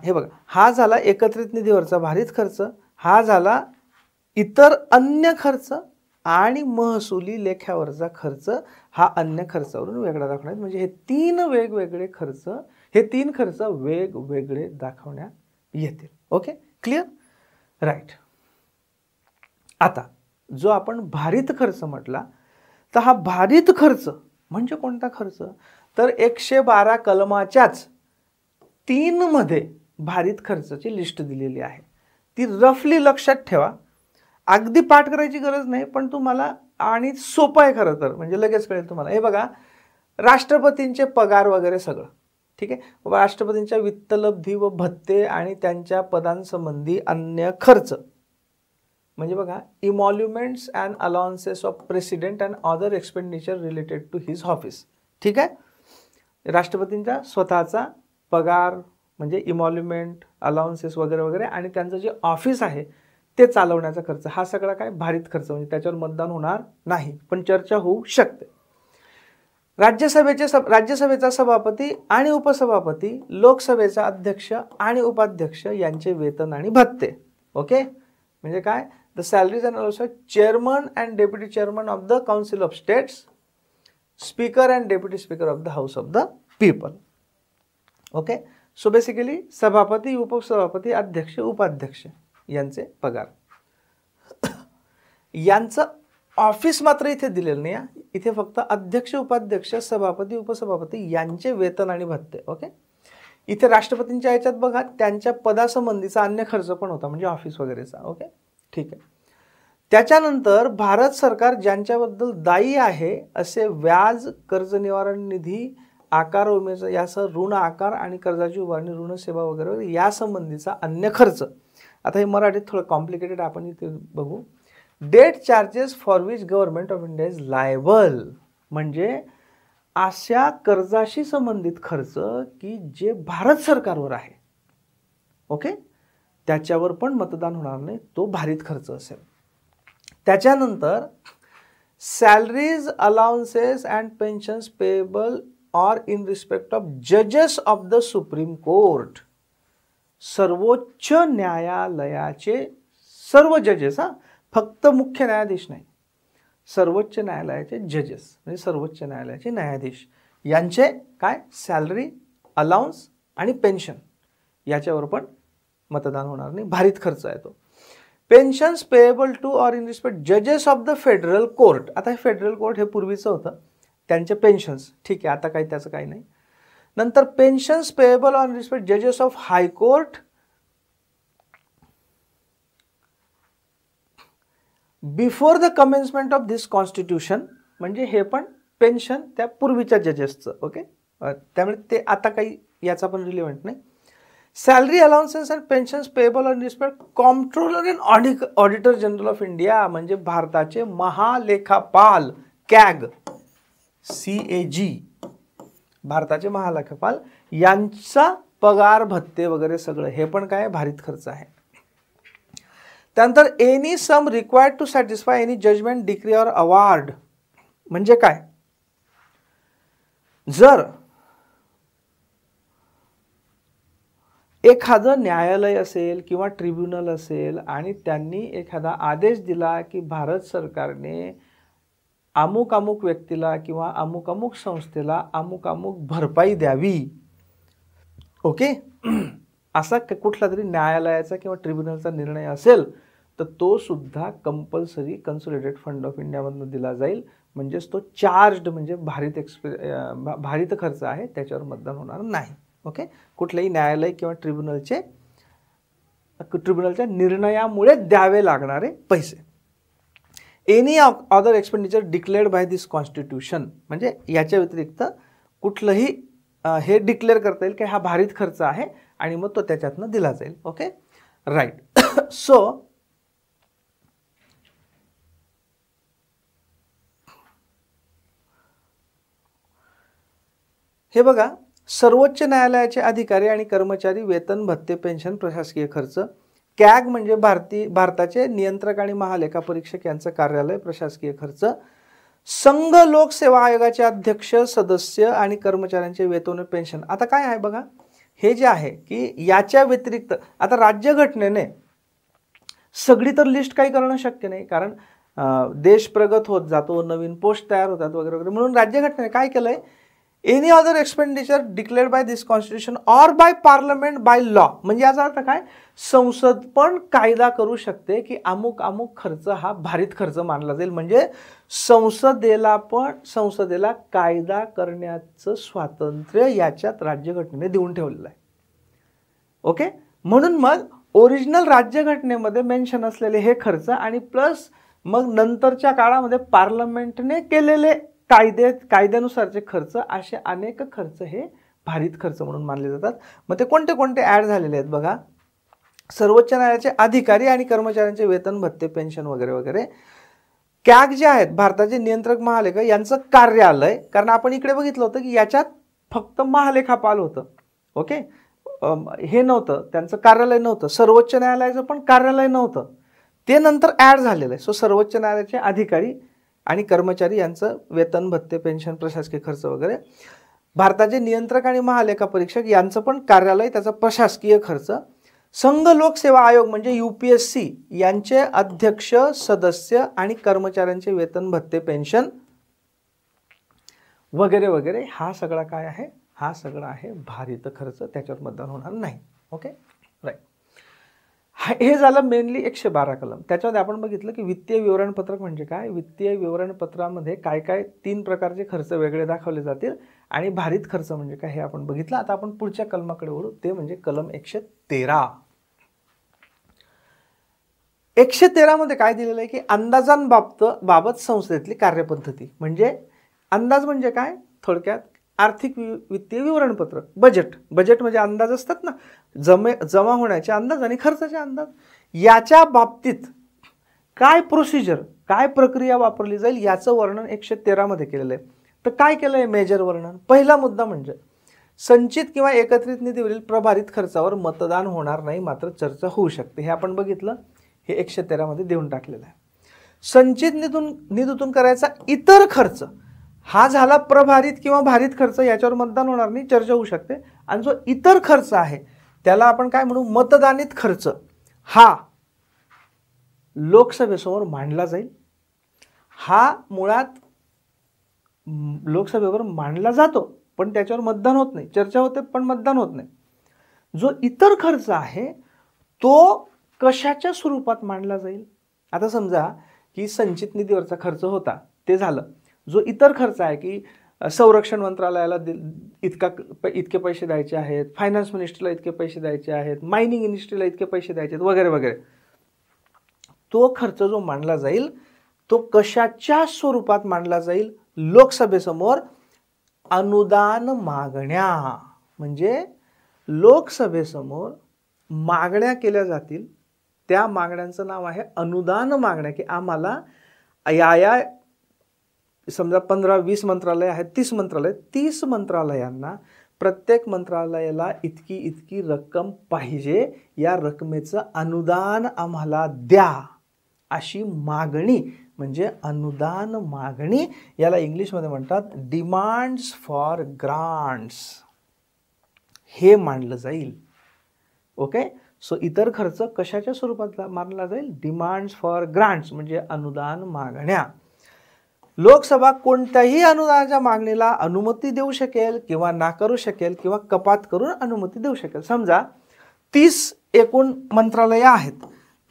हे बघा, हा झाला एकत्रित निधीवरचा भारित खर्च, हा झाला इतर अन्य खर्च, आणि महसुली लेख्यावरचा खर्च हा अन्य खर्चावरून वेगळा दाखवण्यात. म्हणजे हे तीन वेगवेगळे खर्च, हे तीन खर्च वेगवेगळे दाखवण्यात येतील. Okay, clear, right. आता जो आपण भारित खर्च म्हटला, तर हा भारित खर्च म्हणजे कोणता खर्च, तर 112 कलमाच्याच 3 मध्ये भारित खर्चाची लिस्ट दिलेली आहे. ती रफली लक्षात ठेवा, अगदी पाठ करायची गरज नाही, पण तुम्हाला आणि सोपं आहे खरं तर, म्हणजे लगेच कळेल तुम्हाला. हे बघा, राष्ट्रपतींचे पगार वगैरे सगळं ठीक आहे, राष्ट्रपतींच्या वित्तलब्धी व भत्ते आणि त्यांच्या पदांसंबंधी अन्य खर्च, म्हणजे बघा, emoluments and allowances of president and other expenditure related to his office. ठीक आहे, राष्ट्रपतींचा स्वतःचा पगार म्हणजे इमॉल्युमेंट, अलाउन्सेस वगैरे वगैरे आणि त्यांचं जे ऑफिस आहे ते चालवण्याचा खर्च, हा सगळा काय भारित खर्च, म्हणजे त्याच्यावर मतदान होणार नाही, पण चर्चा होऊ शकते. राज्यसभेचा सभापती आणि उपसभापती, लोकसभेचा अध्यक्ष आणि उपाध्यक्ष यांचे वेतन आणि भत्ते. ओके, म्हणजे काय, the salaries and also chairman and deputy chairman of the council of states, speaker and deputy speaker of the house of the people. Okay, so basically सभापती, उपसभापती, अध्यक्ष, उपाध्यक्ष यांचे पगार. यांचं ऑफिस मात्र इथे दिलेलं नाही. इथे फक्त अध्यक्ष, उपाध्यक्ष, सभापती, उपसभापती यांचे वेतन आणि भत्ते. ओके, इथे राष्ट्रपतींच्या याच्यात बघा त्यांच्या पदासंबंधीचा अन्य खर्च पण होता, म्हणजे ऑफिस वगैरेचा. ओके, ठीक आहे. त्याच्यानंतर भारत सरकार ज्यांच्याबद्दल दायी आहे असे व्याज, कर्ज निवारण निधी, आकार उमेचा यासह ऋण आकार आणि कर्जाची उभारणी, ऋण सेवा वगैरे यासंबंधीचा अन्य खर्च. आता हे मराठीत थोडं कॉम्प्लिकेटेड, आपण इथे बघू. Debt charges for which government of India is liable, म्हणजे अशा कर्जाशी संबंधित खर्च की जे भारत सरकारवर आहे. ओके, त्याच्यावर पण मतदान होणार नाही, तो भारित खर्च असेल. त्याच्यानंतर salaries, allowances and pensions payable or in respect of जजेस ऑफ द सुप्रीम कोर्ट, सर्वोच्च न्यायालयाचे सर्व जजेस, फक्त मुख्य न्यायाधीश नाही, सर्वोच्च न्यायालयाचे जजेस म्हणजे सर्वोच्च न्यायालयाचे न्यायाधीश यांचे काय सॅलरी, अलाउन्स आणि पेन्शन याच्यावर पण मतदान होणार नाही, भारित खर्च आहे तो. Pensions payable to or in respect जजेस ऑफ द फेडरल कोर्ट, आता हे फेडरल कोर्ट हे पूर्वीचं होतं, त्यांचे पेन्शन्स ठीक आहे, आता काही त्याचं काही नाही. नंतर पेन्शन्स पेएबल ऑन रिस्पेक्ट जजेस of high court before the commencement of this constitution, म्हणजे हे पण पेन्शन त्या पूर्वीच्या जजेसचं. ओके, त्यामुळे ते आता काही याचा पण रिलेव्हंट नाही. Salary, allowances and pensions payable on respect comptroller and auditor general of India, म्हणजे भारताचे महालेखापाल, कॅग, CAG, भारताचे महालेखापाल यांचा पगार, भत्ते वगैरे सगळं हे पण काय भारित खर्च आहे. त्यानंतर any sum required to satisfy any judgment, decree or award, म्हणजे काय, जर एखादं न्यायालय असेल किंवा ट्रिब्युनल असेल आणि त्यांनी एखादा आदेश दिला की भारत सरकारने अमुक अमुक व्यक्तीला किंवा अमुक अमुक संस्थेला अमुक अमुक भरपाई द्यावी. ओके, असा कुठला तरी न्यायालयाचा किंवा ट्रिब्युनलचा निर्णय असेल तर तो सुद्धा कंपल्सरी कन्सोलिडेटेड फंड ऑफ इंडियामधून दिला जाईल, म्हणजेच तो चार्ज्ड म्हणजे भारित खर्च आहे, त्याच्यावर मतदान होणार नाही. ओके, कुठल्याही न्यायालय किंवा ट्रिब्युनलच्या निर्णयामुळे द्यावे लागणारे पैसे. Any other expenditure declared by this constitution, म्हणजे याच्या व्यतिरिक्त कुठलंही हे डिक्लेअर करता येईल की हा भारित खर्च आहे आणि मग तो त्याच्यातनं दिला जाईल. Okay, right. सो हे बघा, सर्वोच्च न्यायालयाचे अधिकारी आणि कर्मचारी वेतन, भत्ते, पेन्शन, प्रशासकीय खर्च. कॅग म्हणजे भारताचे नियंत्रक आणि महालेखा परीक्षक यांचं कार्यालय, प्रशासकीय खर्च. संघ लोक सेवा आयोगाचे अध्यक्ष, सदस्य आणि कर्मचाऱ्यांचे वेतन, पेन्शन. आता काय आहे बघा, हे जे आहे की याच्या व्यतिरिक्त आता राज्यघटनेने सगळी तर लिस्ट काही करणं शक्य नाही, कारण देश प्रगत होत जातो, नवीन पोस्ट तयार होतात वगैरे वगैरे, म्हणून राज्यघटनेने काय केलंय, any other expenditure declared by this constitution or by parliament by law. म्हणजे याचा अर्थ काय, संसद पण कायदा करू शकते की अमुक अमुक खर्च हा भारित खर्च मानला जाईल. म्हणजे संसदेला कायदा करण्याचं स्वातंत्र्य याच्यात राज्यघटनेने देऊन ठेवलेलं आहे. ओके, म्हणून मग ओरिजिनल राज्यघटनेमध्ये मेन्शन असलेले हे खर्च आणि प्लस मग नंतरच्या काळामध्ये पार्लमेंटने केलेले कायद्यानुसारचे खर्च, असे अनेक खर्च हे भारित खर्च म्हणून मानले जातात. मग ते कोणते कोणते ऍड झालेले आहेत बघा. सर्वोच्च न्यायालयाचे अधिकारी आणि कर्मचाऱ्यांचे वेतन, भत्ते, पेन्शन वगैरे वगैरे. कॅग जे आहेत, भारताचे नियंत्रक महालेखा यांचं कार्यालय, कारण आपण इकडे बघितलं होतं की याच्यात फक्त महालेखापाल होतं. ओके, हे नव्हतं, त्यांचं कार्यालय नव्हतं. सर्वोच्च न्यायालयाचं पण कार्यालय नव्हतं, ते नंतर ऍड झालेलं आहे. सो सर्वोच्च न्यायालयाचे अधिकारी आणि कर्मचारी यांचं वेतन, भत्ते, पेन्शन, प्रशासकीय खर्च वगैरे. भारताचे नियंत्रक आणि महालेखा परीक्षक यांचं पण कार्यालय, त्याचा प्रशासकीय खर्च. संघ लोकसेवा आयोग म्हणजे UPSC यांचे अध्यक्ष, सदस्य आणि कर्मचाऱ्यांचे वेतन, भत्ते, पेन्शन वगैरे वगैरे. हा सगळा काय आहे, हा सगळा आहे भारित खर्च, त्याच्यावर मतदान होणार नाही. Okay, right. हे झालं मेनली 112 कलम. त्याच्यामध्ये आपण बघितलं की वित्तीय विवरणपत्रक म्हणजे काय, वित्तीय विवरणपत्रामध्ये काय काय 3 प्रकारचे खर्च वेगळे दाखवले जातील आणि भारित खर्च म्हणजे काय हे आपण बघितलं. आता आपण पुढच्या कलमाकडे वळू, ते म्हणजे कलम 113. 113 मध्ये काय दिलेलं आहे की अंदाजांबाबत संसदेतली कार्यपद्धती. म्हणजे अंदाज म्हणजे काय, थोडक्यात आर्थिक वित्तीय विवरणपत्रक. बजेट म्हणजे अंदाज असतात ना, जमा होण्याचे अंदाज आणि खर्चाचे अंदाज. याच्या बाबतीत काय प्रोसिजर, काय प्रक्रिया वापरली जाईल याचं वर्णन 113 मध्ये केलेलं आहे. तर काय केलं आहे मेजर वर्णन. पहिला मुद्दा म्हणजे संचित किंवा एकत्रित निधीवरील प्रभारित खर्चावर मतदान होणार नाही, मात्र चर्चा होऊ शकते. हे आपण बघितलं, हे 113 मध्ये देऊन टाकलेलं आहे. संचित निधीतून करायचा इतर खर्च हा झाला प्रभारित किंवा भारित खर्च, याच्यावर मतदान होणार नाही, चर्चा होऊ शकते. आणि जो इतर खर्च आहे त्याला आपण काय म्हणू, मतदानित खर्च, हा लोकसभेसमोर मांडला जाईल. हा मुळात लोकसभेवर मांडला जातो पण त्याच्यावर मतदान होत नाही, चर्चा होते पण मतदान होत नाही. जो इतर खर्च आहे तो कशाच्या स्वरूपात मांडला जाईल. आता समजा की संचित निधीवरचा खर्च होता, ते झालं. जो इतर खर्च आहे की संरक्षण मंत्रालयाला इतके पैसे द्यायचे आहेत, फायनान्स मिनिस्ट्रीला इतके पैसे द्यायचे आहेत, मायनिंग इंडस्ट्रीला इतके पैसे द्यायचे आहेत वगैरे वगैरे, तो खर्च जो मांडला जाईल तो कशाच्या स्वरूपात मांडला जाईल, लोकसभेसमोर अनुदान मागण्या. म्हणजे लोकसभेसमोर मागण्या केल्या जातील, त्या मागण्यांचं नाव आहे अनुदान मागण्या. की आम्हाला या समजा 15-20 मंत्रालय आहेत, 30 मंत्रालय, 30 मंत्रालयांना प्रत्येक मंत्रालयाला इतकी रक्कम पाहिजे, या रकमेचं अनुदान आम्हाला द्या, अशी मागणी म्हणजे अनुदान मागणी. याला इंग्लिशमध्ये म्हणतात डिमांड्स फॉर ग्रांट्स. हे मांडलं जाईल. ओके, सो इतर खर्च कशाच्या स्वरूपात मानला जाईल, डिमांड्स फॉर ग्रांट्स म्हणजे अनुदान मागण्या. लोकसभा कोणत्याही अनुदानाच्या मागणीला अनुमती देऊ शकेल किंवा नाकारू शकेल किंवा कपात करून अनुमती देऊ शकेल. समजा 30 एकूण मंत्रालय आहेत,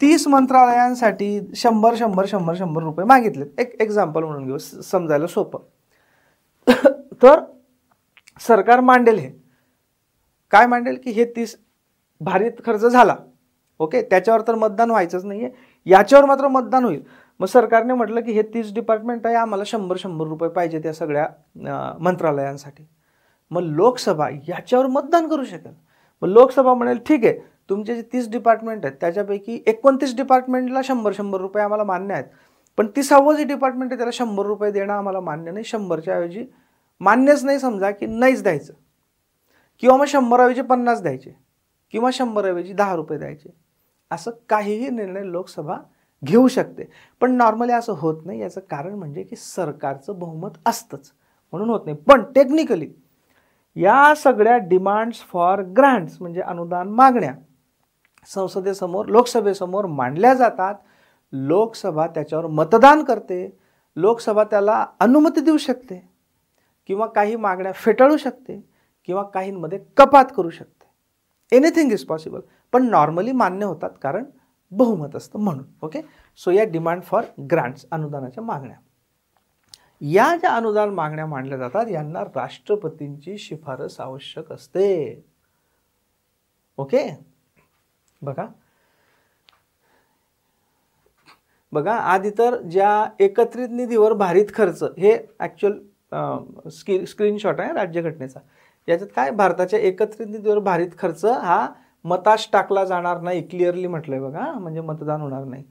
30 मंत्रालयांसाठी 100 रुपये मागितले, एक एक्झाम्पल म्हणून घेऊ समजायला सोपं. तर सरकार मांडेल, हे काय मांडेल की हे 30 भारित खर्च झाला. ओके, त्याच्यावर तर मतदान व्हायचंच नाहीये, याच्यावर मात्र मतदान होईल. मग सरकारने म्हटलं की हे 30 डिपार्टमेंट आहे, आम्हाला 100 रुपये पाहिजे त्या सगळ्या मंत्रालयांसाठी. मग लोकसभा याच्यावर मतदान करू शकेल. मग लोकसभा म्हणेल ठीक आहे, तुमचे जे 30 डिपार्टमेंट आहेत त्याच्यापैकी 29 डिपार्टमेंटला 100 रुपये आम्हाला मान्य आहेत, पण 30वं जे डिपार्टमेंट आहे त्याला 100 रुपये देणं आम्हाला मान्य नाही. 100च्या ऐवजी मान्यच नाही, समजा की नाहीच द्यायचं, किंवा मग 100 ऐवजी 50 द्यायचे, किंवा 100 ऐवजी 10 रुपये द्यायचे. असं काहीही निर्णय लोकसभा घेऊ शकते. पण नॉर्मली असं होत नाही. याचं कारण म्हणजे की सरकारचं बहुमत असतंच म्हणून होत नाही. पण टेक्निकली या सगळ्या डिमांड्स फॉर ग्रांट्स म्हणजे अनुदान मागण्या संसदेसमोर, लोकसभेसमोर मांडल्या जातात. लोकसभा त्याच्यावर मतदान करते, लोकसभा त्याला अनुमती देऊ शकते. किंवा काही मागण्या फेटाळू शकते किंवा काहींमध्ये कपात करू शकते. एनिथिंग इज पॉसिबल, पण नॉर्मली मान्य होतात कारण बहुमत असतं म्हणून. ओके, सो या डिमांड फॉर ग्रांट्स, अनुदानाच्या मागण्या, या ज्या अनुदान मागण्या मांडल्या जातात यांना राष्ट्रपतींची शिफारस आवश्यक असते. ओके, बघा आधी तर ज्या एकत्रित निधीवर भारित खर्च, हे ॲक्च्युअल स्क्रीनशॉट आहे राज्यघटनेचा. याच्यात काय, भारताच्या एकत्रित निधीवर भारित खर्च हा मतास टाकला जाणार नाही, क्लिअरली म्हटलंय बघा, म्हणजे मतदान होणार नाही.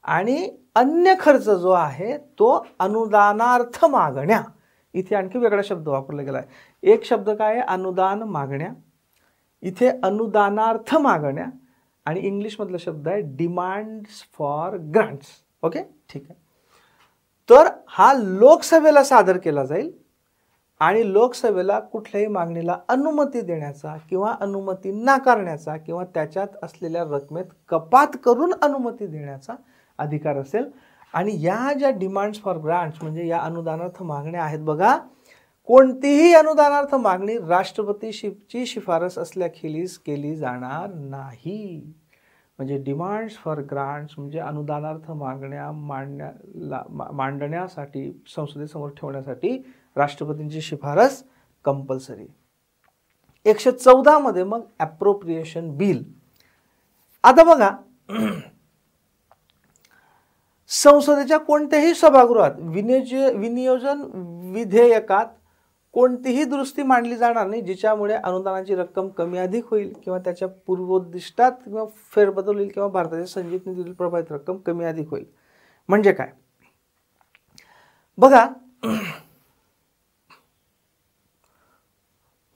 आणि अन्य खर्च जो आहे तो अनुदानार्थ मागण्या, इथे आणखी वेगळा शब्द वापरला गेला आहे. एक शब्द काय आहे, अनुदान मागण्या, इथे अनुदानार्थ मागण्या, आणि इंग्लिशमधला शब्द आहे डिमांड्स फॉर ग्रांट्स. ओके, ठीक आहे. तर हा लोकसभेला सादर केला जाईल आणि लोकसभेला कुठल्याही मागणीला अनुमती देण्याचा किंवा अनुमती नाकारण्याचा किंवा त्याच्यात असलेल्या रकमेत कपात करून अनुमती देण्याचा अधिकार असेल. आणि या ज्या डिमांड्स फॉर ग्रांट्स म्हणजे या अनुदानार्थ मागण्या आहेत बघा, कोणतीही अनुदानार्थ मागणी राष्ट्रपतीची शिफारस असल्याखेरीज केली जाणार नाही. म्हणजे डिमांड्स फॉर ग्रांट्स म्हणजे अनुदानार्थ मागण्या मांडण्यासाठी, संसदेसमोर ठेवण्यासाठी राष्ट्रपतींची शिफारस कंपल्सरी. 114 मध्ये मग ॲप्रोप्रिएशन बिल. आता बघा, संसदेच्या कोणत्याही सभागृहात विनियोजन विधेयकात कोणतीही दुरुस्ती मांडली जाणार नाही जिच्यामुळे अनुदानाची रक्कम कमी अधिक होईल किंवा त्याच्या पूर्वोद्दिष्टात किंवा फेरबदल होईल किंवा भारताच्या संचित निधीतील प्रभावित रक्कम कमी अधिक होईल. म्हणजे काय बघा,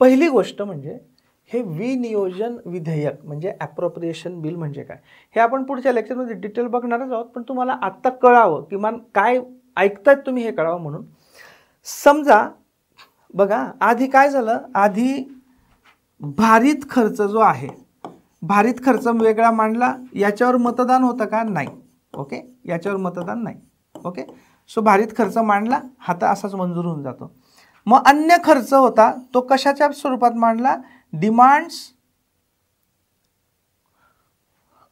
पहिली गोष्ट म्हणजे हे विनियोजन विधेयक म्हणजे ॲप्रोप्रिएशन बिल म्हणजे काय, हे आपण पुढच्या लेक्चरमध्ये डिटेल बघणारच आहोत. पण तुम्हाला आत्ता कळावं, किमान काय ऐकतायत तुम्ही हे कळावं म्हणून. समजा बघा, आधी काय झालं, आधी भारित खर्च जो आहे, भारित खर्च वेगळा मांडला, याच्यावर मतदान होतं का, नाही. ओके, याच्यावर मतदान नाही. ओके, सो भारित खर्च मांडला, हा तर असाच मंजूर होऊन जातो. मग अन्य खर्च होता तो कशाच्या स्वरूपात मांडला, डिमांड्स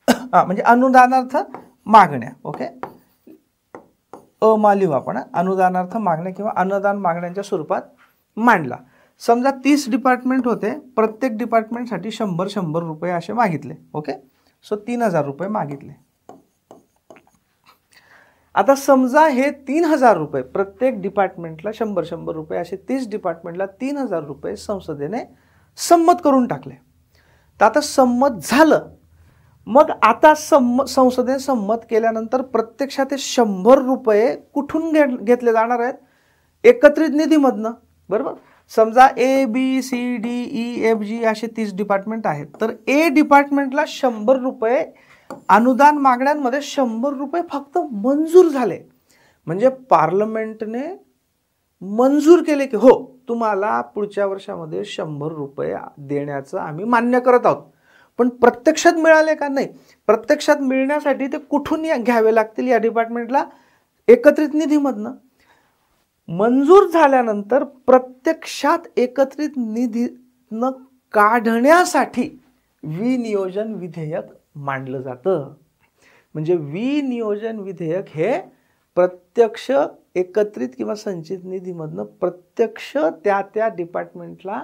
म्हणजे अनुदानार्थ मागण्या. ओके, लिहू आपण, अनुदानार्थ मागण्या किंवा अनुदान मागण्यांच्या स्वरूपात मांडला. समजा 30 डिपार्टमेंट होते, प्रत्येक डिपार्टमेंटसाठी 100 रुपये असे मागितले. ओके, सो 3000 रुपये मागितले. आता समजा हे 3000 रुपये प्रत्येक डिपार्टमेंटला 100 रुपये असे 30 डिपार्टमेंटला 3000 रुपये संसदेने संमत करून टाकले. तर आता संमत झालं, मग आता संसदेने संमत केल्यानंतर प्रत्यक्षात हे 100 रुपये कुठून घेतले जाणार आहेत, एकत्रित निधीमधनं. बरोबर, समजा ABCDEFG असे 30 डिपार्टमेंट आहेत, तर ए डिपार्टमेंटला 100 रुपये अनुदान मागण्यांमध्ये 100 रुपये फक्त मंजूर झाले. म्हणजे पार्लमेंटने मंजूर केले की हो, तुम्हाला पुढच्या वर्षामध्ये 100 रुपये देण्याचं आम्ही मान्य करत आहोत. पण प्रत्यक्षात मिळाले का, नाही. प्रत्यक्षात मिळण्यासाठी ते कुठून घ्यावे लागतील या डिपार्टमेंटला, एकत्रित निधीमधनं. मंजूर झाल्यानंतर प्रत्यक्षात एकत्रित निधीनं काढण्यासाठी विनियोजन विधेयक मांडलं जातं. म्हणजे विनियोजन विधेयक हे प्रत्यक्ष एकत्रित किंवा संचित निधीमधनं प्रत्यक्ष त्या डिपार्टमेंटला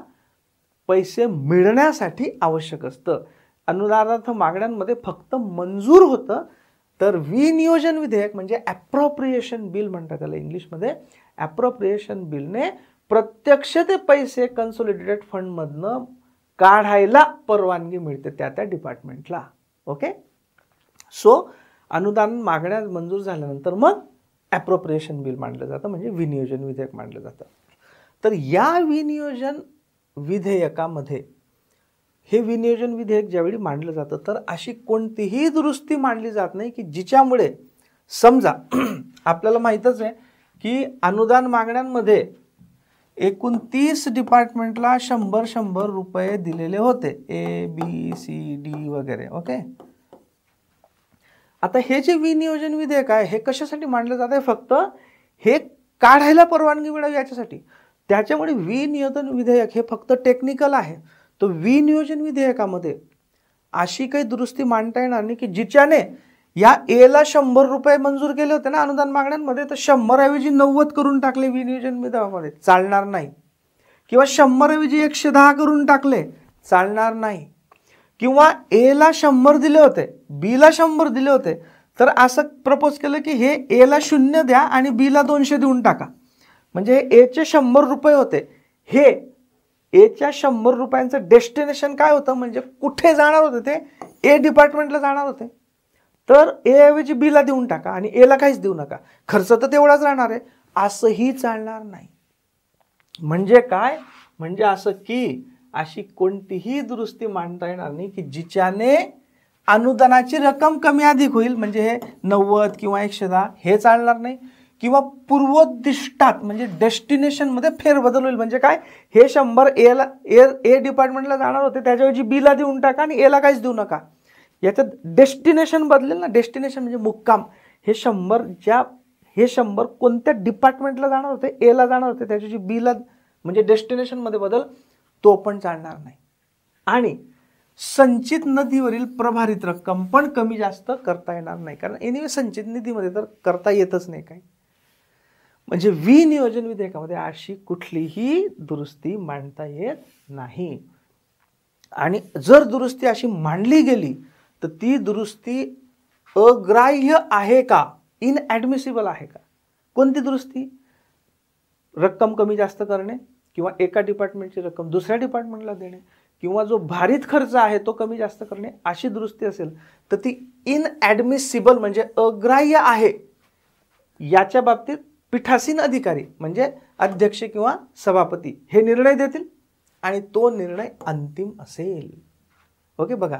पैसे मिळण्यासाठी आवश्यक असतं. अनुदानार्थ मागण्यांमध्ये फक्त मंजूर होतं, तर विनियोजन विधेयक म्हणजे ॲप्रोप्रिएशन बिल म्हणतात त्याला इंग्लिशमध्ये. ॲप्रोप्रिएशन बिलने प्रत्यक्ष ते पैसे कन्सोलिडेटेड फंडमधनं काढायला परवानगी मिळते त्या डिपार्टमेंटला. ओके, सो अनुदान मागण्या मंजूर झाल्यानंतर मग ॲप्रोप्रिएशन बिल मांडलं जातं, म्हणजे विनियोजन विधेयक मांडलं जातं. तर या विनियोजन विधेयकामध्ये, हे विनियोजन विधेयक ज्यावेळी मांडलं जातं तर अशी कोणतीही दुरुस्ती मांडली जात नाही की जिच्यामुळे, समजा आपल्याला माहीतच आहे की अनुदान मागण्यांमध्ये एकूण 30 डिपार्टमेंटला 100 रुपये दिलेले होते, ABCD वगैरे. ओके, आता हे जे विनियोजन विधेयक आहे हे कशासाठी मांडलं जात आहे, फक्त हे काढायला परवानगी मिळावी याच्यासाठी. त्याच्यामुळे विनियोजन विधेयक हे फक्त टेक्निकल आहे. तो विनियोजन विधेयकामध्ये अशी काही दुरुस्ती मांडता येणार नाही की जिच्याने या एला 100 रुपये मंजूर केले होते ना अनुदान मागण्यांमध्ये, तर 100 ऐवजी 90 करून टाकले विनियोजन विधेयकामध्ये, चालणार नाही. किंवा 100 ऐवजी 110 करून टाकले, चालणार नाही. किंवा एला 100 दिले होते, बीला 100 दिले होते, तर असं प्रपोज केलं की हे एला 0 द्या आणि बीला 200 देऊन टाका. म्हणजे एचे 100 रुपये होते, हे एच्या 100 रुपयांचं डेस्टिनेशन काय होतं, म्हणजे कुठे जाणार होते ते ए डिपार्टमेंटला जाणार होते, तर ए ऐवजी बीला देऊन टाका आणि एला काहीच देऊ नका, खर्च तर तेवढाच राहणार आहे. असंही चालणार नाही. म्हणजे काय, म्हणजे असं की अशी कोणतीही दुरुस्ती मांडता येणार नाही की जिच्याने अनुदानाची रक्कम कमी अधिक होईल, म्हणजे हे 90 किंवा 110 हे चालणार नाही. किंवा पूर्वोद्दिष्टात म्हणजे डेस्टिनेशनमध्ये फेरबदल होईल. म्हणजे काय, हे 100 एला ए डिपार्टमेंटला जाणार होते, त्याच्याऐवजी बीला देऊन टाका आणि एला काहीच देऊ नका. याच्यात डेस्टिनेशन बदलेल ना, डेस्टिनेशन म्हणजे मुक्काम. हे 100 कोणत्या डिपार्टमेंटला जाणार होते, एला जाणार होते, त्याच्याऐवजी बीला, म्हणजे डेस्टिनेशनमध्ये बदल, तो पण चालणार नाही. आणि संचित निधीवरील प्रभारित रक्कम पण कमी जास्त करता येणार नाही, कारण एनिवे संचित निधीमध्ये तर करता येतच नाही काही. म्हणजे विनियोजन विधेयकामध्ये अशी कुठलीही दुरुस्ती मांडता येत नाही. आणि जर दुरुस्ती अशी मांडली गेली तर ती दुरुस्ती अग्राह्य आहे का, इनॲडमिसिबल आहे का. कोणती दुरुस्ती, रक्कम कमी जास्त करणे किंवा एका डिपार्टमेंटची रक्कम दुसऱ्या डिपार्टमेंटला देणे किंवा जो भारित खर्च आहे तो कमी जास्त करणे, अशी दुरुस्ती असेल तर ती इनॲडमिसिबल म्हणजे अग्राह्य आहे. याच्या बाबतीत पीठासीन अधिकारी म्हणजे अध्यक्ष किंवा सभापती हे निर्णय देतील आणि तो निर्णय अंतिम असेल. ओके, बघा,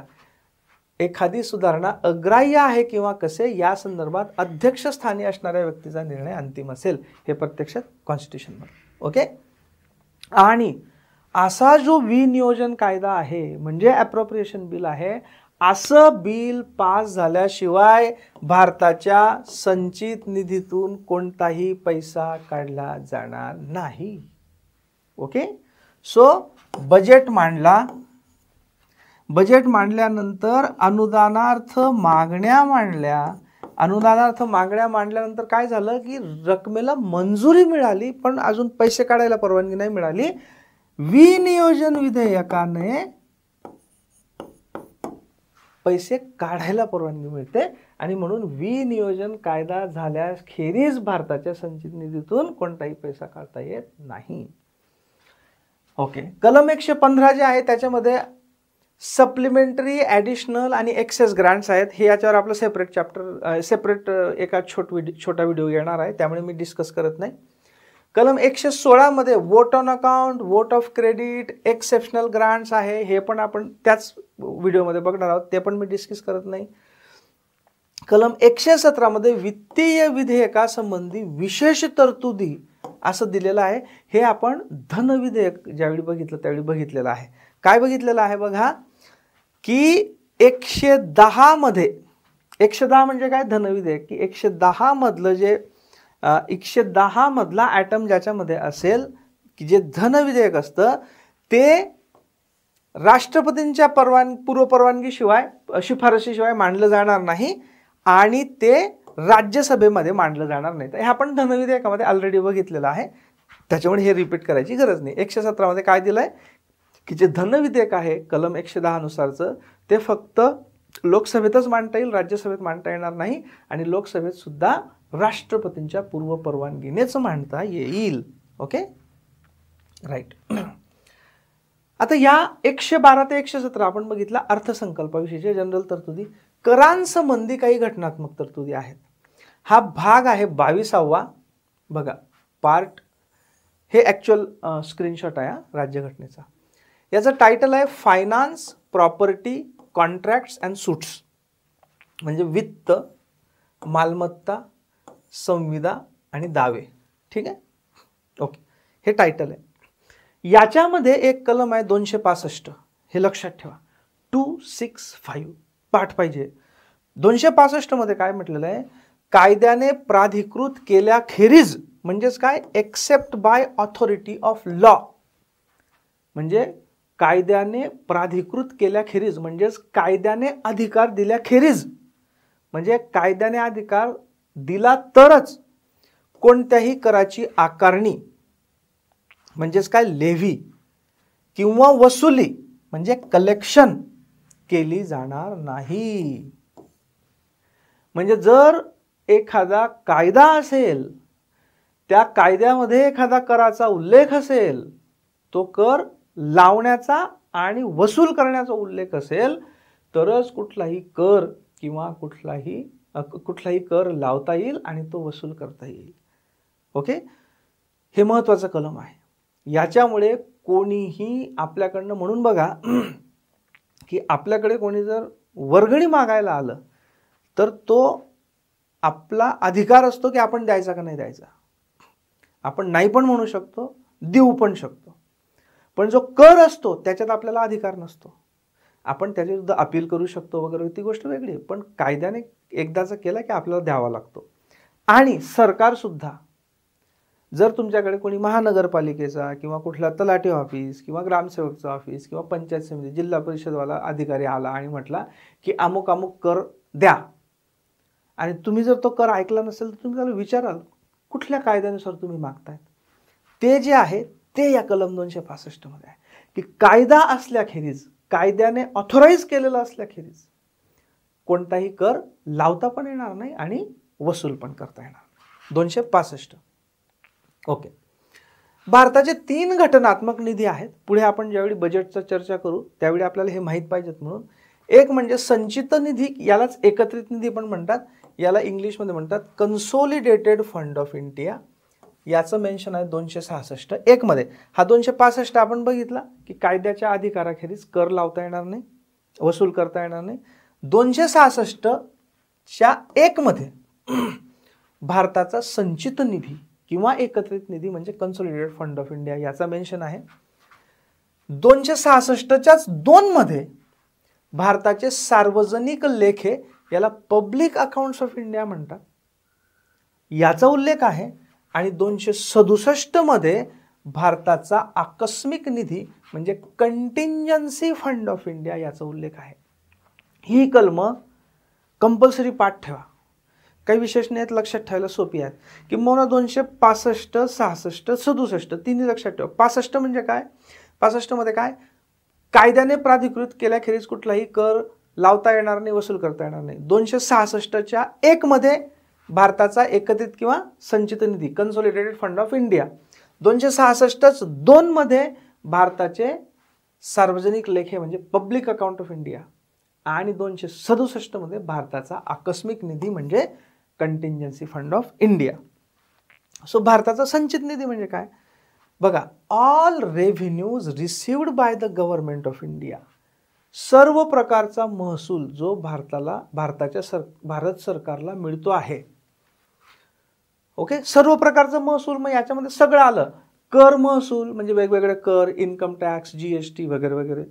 एखादी सुधारणा अग्राह्य आहे किंवा कसे या संदर्भात अध्यक्षस्थानी असणाऱ्या व्यक्तीचा निर्णय अंतिम असेल, हे प्रत्यक्षात कॉन्स्टिट्यूशनमध्ये. ओके, आणि असा जो विनियोजन कायदा आहे म्हणजे अप्रोप्रिएशन बिल आहे, असं बिल पास झाल्याशिवाय भारताच्या संचित निधीतून कोणताही पैसा काढला जाणार नाही. ओके, सो बजेट मांडला, बजेट मांडल्यानंतर अनुदानार्थ मागण्या मांडल्या, अनुदानार्थ मागण्या मांडल्यानंतर काय झालं की रकमेला मंजुरी मिळाली पण अजून पैसे काढायला परवानगी नाही मिळाली. विनियोजन विधेयकाने पैसे काढायला परवानगी मिळते आणि म्हणून विनियोजन कायदा झाल्याखेरीज भारताच्या संचित निधीतून कोणताही पैसा काढता येत नाही. ओके, कलम 115 जे आहे त्याच्यामध्ये सप्लिमेंटरी, ॲडिशनल आणि एक्सेस ग्रांट्स आहेत. हे याच्यावर आपलं सेपरेट एका छोटा व्हिडिओ येणार आहे, त्यामुळे मी डिस्कस करत नाही. कलम 116 मध्ये vote on account, vote of credit, exceptional grants आहे, हे पण आपण त्याच व्हिडिओमध्ये बघणार आहोत, ते पण मी डिस्कस करत नाही. कलम 117 मध्ये वित्तीय विधेयकासंबंधी विशेष तरतुदी असं दिलेलं आहे. हे आपण धन विधेयक ज्यावेळी बघितलं त्यावेळी बघितलेलं आहे. काय बघितलेलं आहे बघा की 110 मध्ये, 110 म्हणजे काय, धन विधेयक, की 110 मधलं जे 110 मधला ॲटम ज्याच्यामध्ये असेल की जे धन विधेयक असतं ते राष्ट्रपतींच्या पूर्वपरवानगीशिवाय, शिफारशीशिवाय मांडलं जाणार नाही आणि ते राज्यसभेमध्ये मांडलं जाणार नाही. तर हे आपण धन विधेयकामध्ये ऑलरेडी बघितलेलं आहे, त्याच्यामुळे हे रिपीट करायची गरज नाही. 117 मध्ये काय दिलंय की जे धन विधेयक आहे कलम 110 नुसारचं ते फक्त लोकसभेतच मांडता येईल, राज्यसभेत मांडता येणार नाही आणि लोकसभेत सुद्धा राष्ट्रपतींच्या पूर्वपरवानगीनेच मांडता येईल. Okay, right. आता या 112 ते 117 आपण बघितला अर्थसंकल्पाविषयीचे जनरल तरतुदी. करांसंबंधी काही घटनात्मक तरतुदी आहेत. हा भाग आहे 22वा. बघा, पार्ट, हे ॲक्च्युअल स्क्रीनशॉट आहे राज्यघटनेचा. याचं टायटल आहे finance, property, contracts and suits, म्हणजे वित्त, मालमत्ता, संविदा आणि दावे. ठीक आहे, ओके, हे टायटल आहे. याच्यामध्ये एक कलम आहे 265, हे लक्षात ठेवा. 265 पाठ पाहिजे. 265 मध्ये काय म्हटलेलं आहे, कायद्याने प्राधिकृत केल्याखेरीज म्हणजेच काय, except by authority of law, म्हणजे कायद्याने प्राधिकृत केल्याखेरीज, म्हणजेच कायद्याने अधिकार दिल्याखेरीज, म्हणजे कायद्याने अधिकार दिला तरच कोणत्याही कराची आकारणी म्हणजेच काय, लेव्ही किंवा वसुली म्हणजे कलेक्शन केली जाणार नाही. म्हणजे जर एखादा कायदा असेल, त्या कायद्यामध्ये एखादा कराचा उल्लेख असेल, तो कर लावण्याचा आणि वसूल करण्याचा उल्लेख असेल, तरच कुठलाही कर किंवा कुठलाही कर लावता येईल आणि तो वसूल करता येईल. ओके, हे महत्त्वाचं कलम आहे. याच्यामुळे कोणीही आपल्याकडनं, म्हणून बघा की आपल्याकडे कोणी जर वर्गणी मागायला आलं तर तो आपला अधिकार असतो की आपण द्यायचा का नाही द्यायचा. आपण नाही पण म्हणू शकतो, देऊ पण शकतो. पण जो कर असतो त्याच्यात आपल्याला अधिकार नसतो. आपण त्याच्याविरुद्ध अपील करू शकतो वगैरे, ती गोष्ट वेगळी आहे. पण कायद्याने एकदाचा केला की आपल्याला द्यावा लागतो. आणि सरकार सुद्धा, जर तुमच्याकडे कोणी महानगरपालिकेचा किंवा कुठला तलाठी ऑफिस किंवा ग्रामसेवकचं ऑफिस किंवा पंचायत समिती, जिल्हा परिषदवाला अधिकारी आला आणि म्हटला की अमुक अमुक कर द्या, आणि तुम्ही जर तो कर ऐकला नसेल तर तुम्ही त्याला विचाराल कुठल्या कायद्यानुसार तुम्ही मागताय. ते जे आहे ते या कलम 265 मध्ये आहे की कायदा असल्याखेरीज, कायद्याने ऑथोराईज केलेला असल्याखेरीज कोणताही कर लावता पण येणार नाही आणि वसूल पण करता येणार नाही. 265. ओके. भारताचे 3 घटनात्मक निधी आहेत. पुढे आपण ज्यावेळी बजेटचा चर्चा करू त्यावेळी आपल्याला हे माहीत पाहिजेत म्हणून. एक म्हणजे संचित निधी, यालाच एकत्रित निधी पण म्हणतात, याला इंग्लिशमध्ये म्हणतात कन्सोलिडेटेड फंड ऑफ इंडिया. याचं मेन्शन आहे 266. 1 मध्ये. हा 265 आपण बघितला की कायद्याच्या अधिकाराखेरीज कर लावता येणार नाही, वसूल करता येणार नाही. 266 च्या 1 मध्ये भारताचा संचित निधी किंवा एकत्रित निधी म्हणजे कन्सोलिडेटेड फंड ऑफ इंडिया याचा मेन्शन आहे. 266 च्याच 2 मध्ये भारताचे सार्वजनिक लेखे, याला पब्लिक अकाउंट्स ऑफ इंडिया म्हणतात, याचा उल्लेख आहे. आणि 267 मध्ये भारताचा आकस्मिक निधी म्हणजे कंटिंजन्सी फंड ऑफ इंडिया याचा उल्लेख आहे. ही कलम कंपल्सरी पाठ ठेवा. काही विशेष नाहीत, लक्षात ठेवायला सोपी आहेत. किंवा 265, 66, 67 तिन्ही लक्षात ठेवा. 65 म्हणजे काय, 65 मध्ये काय, कायद्याने प्राधिकृत केल्याखेरीज कुठलाही कर लावता येणार नाही, वसूल करता येणार नाही. 266 च्या 1 मध्ये भारताचा एकत्रित किंवा संचित निधी कन्सोलिडेटेड फंड ऑफ इंडिया. 266 2 मध्ये भारताचे सार्वजनिक लेखे म्हणजे पब्लिक अकाउंट ऑफ इंडिया. आणि 267 मध्ये भारताचा आकस्मिक निधी म्हणजे contingency fund of India. So भारताचा संचित निधी म्हणजे काय बघा, all revenues received by the government of India, सर्व प्रकारचा महसूल जो भारत सरकारला मिळतो आहे. ओके, सर्व प्रकारचा महसूल, मग याच्यामध्ये सगळं आलं. कर महसूल म्हणजे वेगवेगळे कर, इन्कम टॅक्स, जीएसटी वगैरे वगैरे.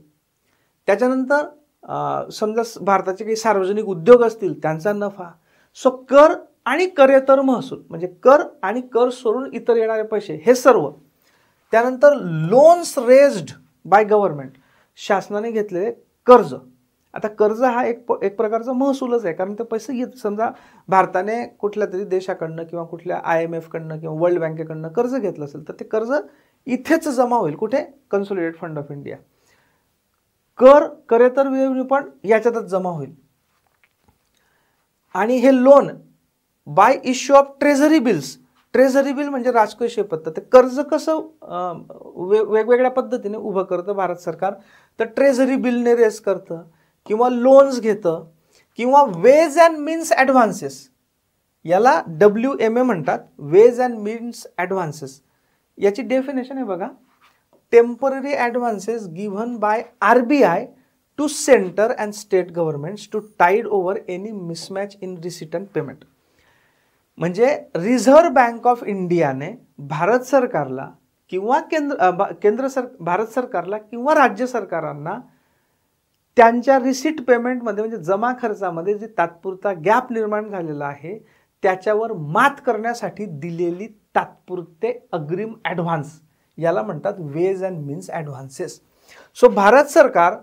त्याच्यानंतर समजा भारताचे काही सार्वजनिक उद्योग असतील त्यांचा नफा. सो कर आणि करेतर महसूल म्हणजे कर आणि कर सोडून इतर येणारे पैसे, हे सर्व. त्यानंतर लोन्स रेज्ड बाय गव्हर्नमेंट, शासनाने घेतलेले कर्ज. आता कर्ज हा एक प्रकारचा महसूलच आहे, कारण ते पैसे येत, समजा भारताने कुठल्या तरी देशाकडनं किंवा कुठल्या IMF कडनं किंवा वर्ल्ड बँकेकडनं कर्ज घेतलं असेल तर ते कर्ज इथेच जमा होईल. कुठे, कन्सोलिडेटेड फंड ऑफ इंडिया. करेतर रेव्हेन्यू पण याच्यातच जमा होईल. आणि हे loan by issue of treasury bills. Treasury bill म्हणजे राजकोषीय पद्धत. ते कर्ज कसं वेगवेगळ्या पद्धतीने उभं करतं भारत सरकार, तर ट्रेझरी बिलने रेस करतं किंवा लोन्स घेतं किंवा वेज अँड मीन्स ॲडव्हान्सेस, याला WMA म्हणतात, वेज अँड मीन्स ॲडव्हान्सेस. याची डेफिनेशन आहे बघा, temporary advances given by RBI to centre and state governments to tide over any mismatch in receipt and payment. म्हणजे रिझर्व्ह बँक ऑफ इंडियाने भारत सरकारला किंवा भारत सरकारला किंवा राज्य सरकारांना त्यांच्या रिसीट पेमेंटमध्ये म्हणजे जमा खर्चामध्ये जे तात्पुरता गॅप निर्माण झालेला आहे त्याच्यावर मात करण्यासाठी दिलेली तात्पुरते अग्रिम ॲडव्हान्स, याला म्हणतात ways and means advances. So Bharat सरकार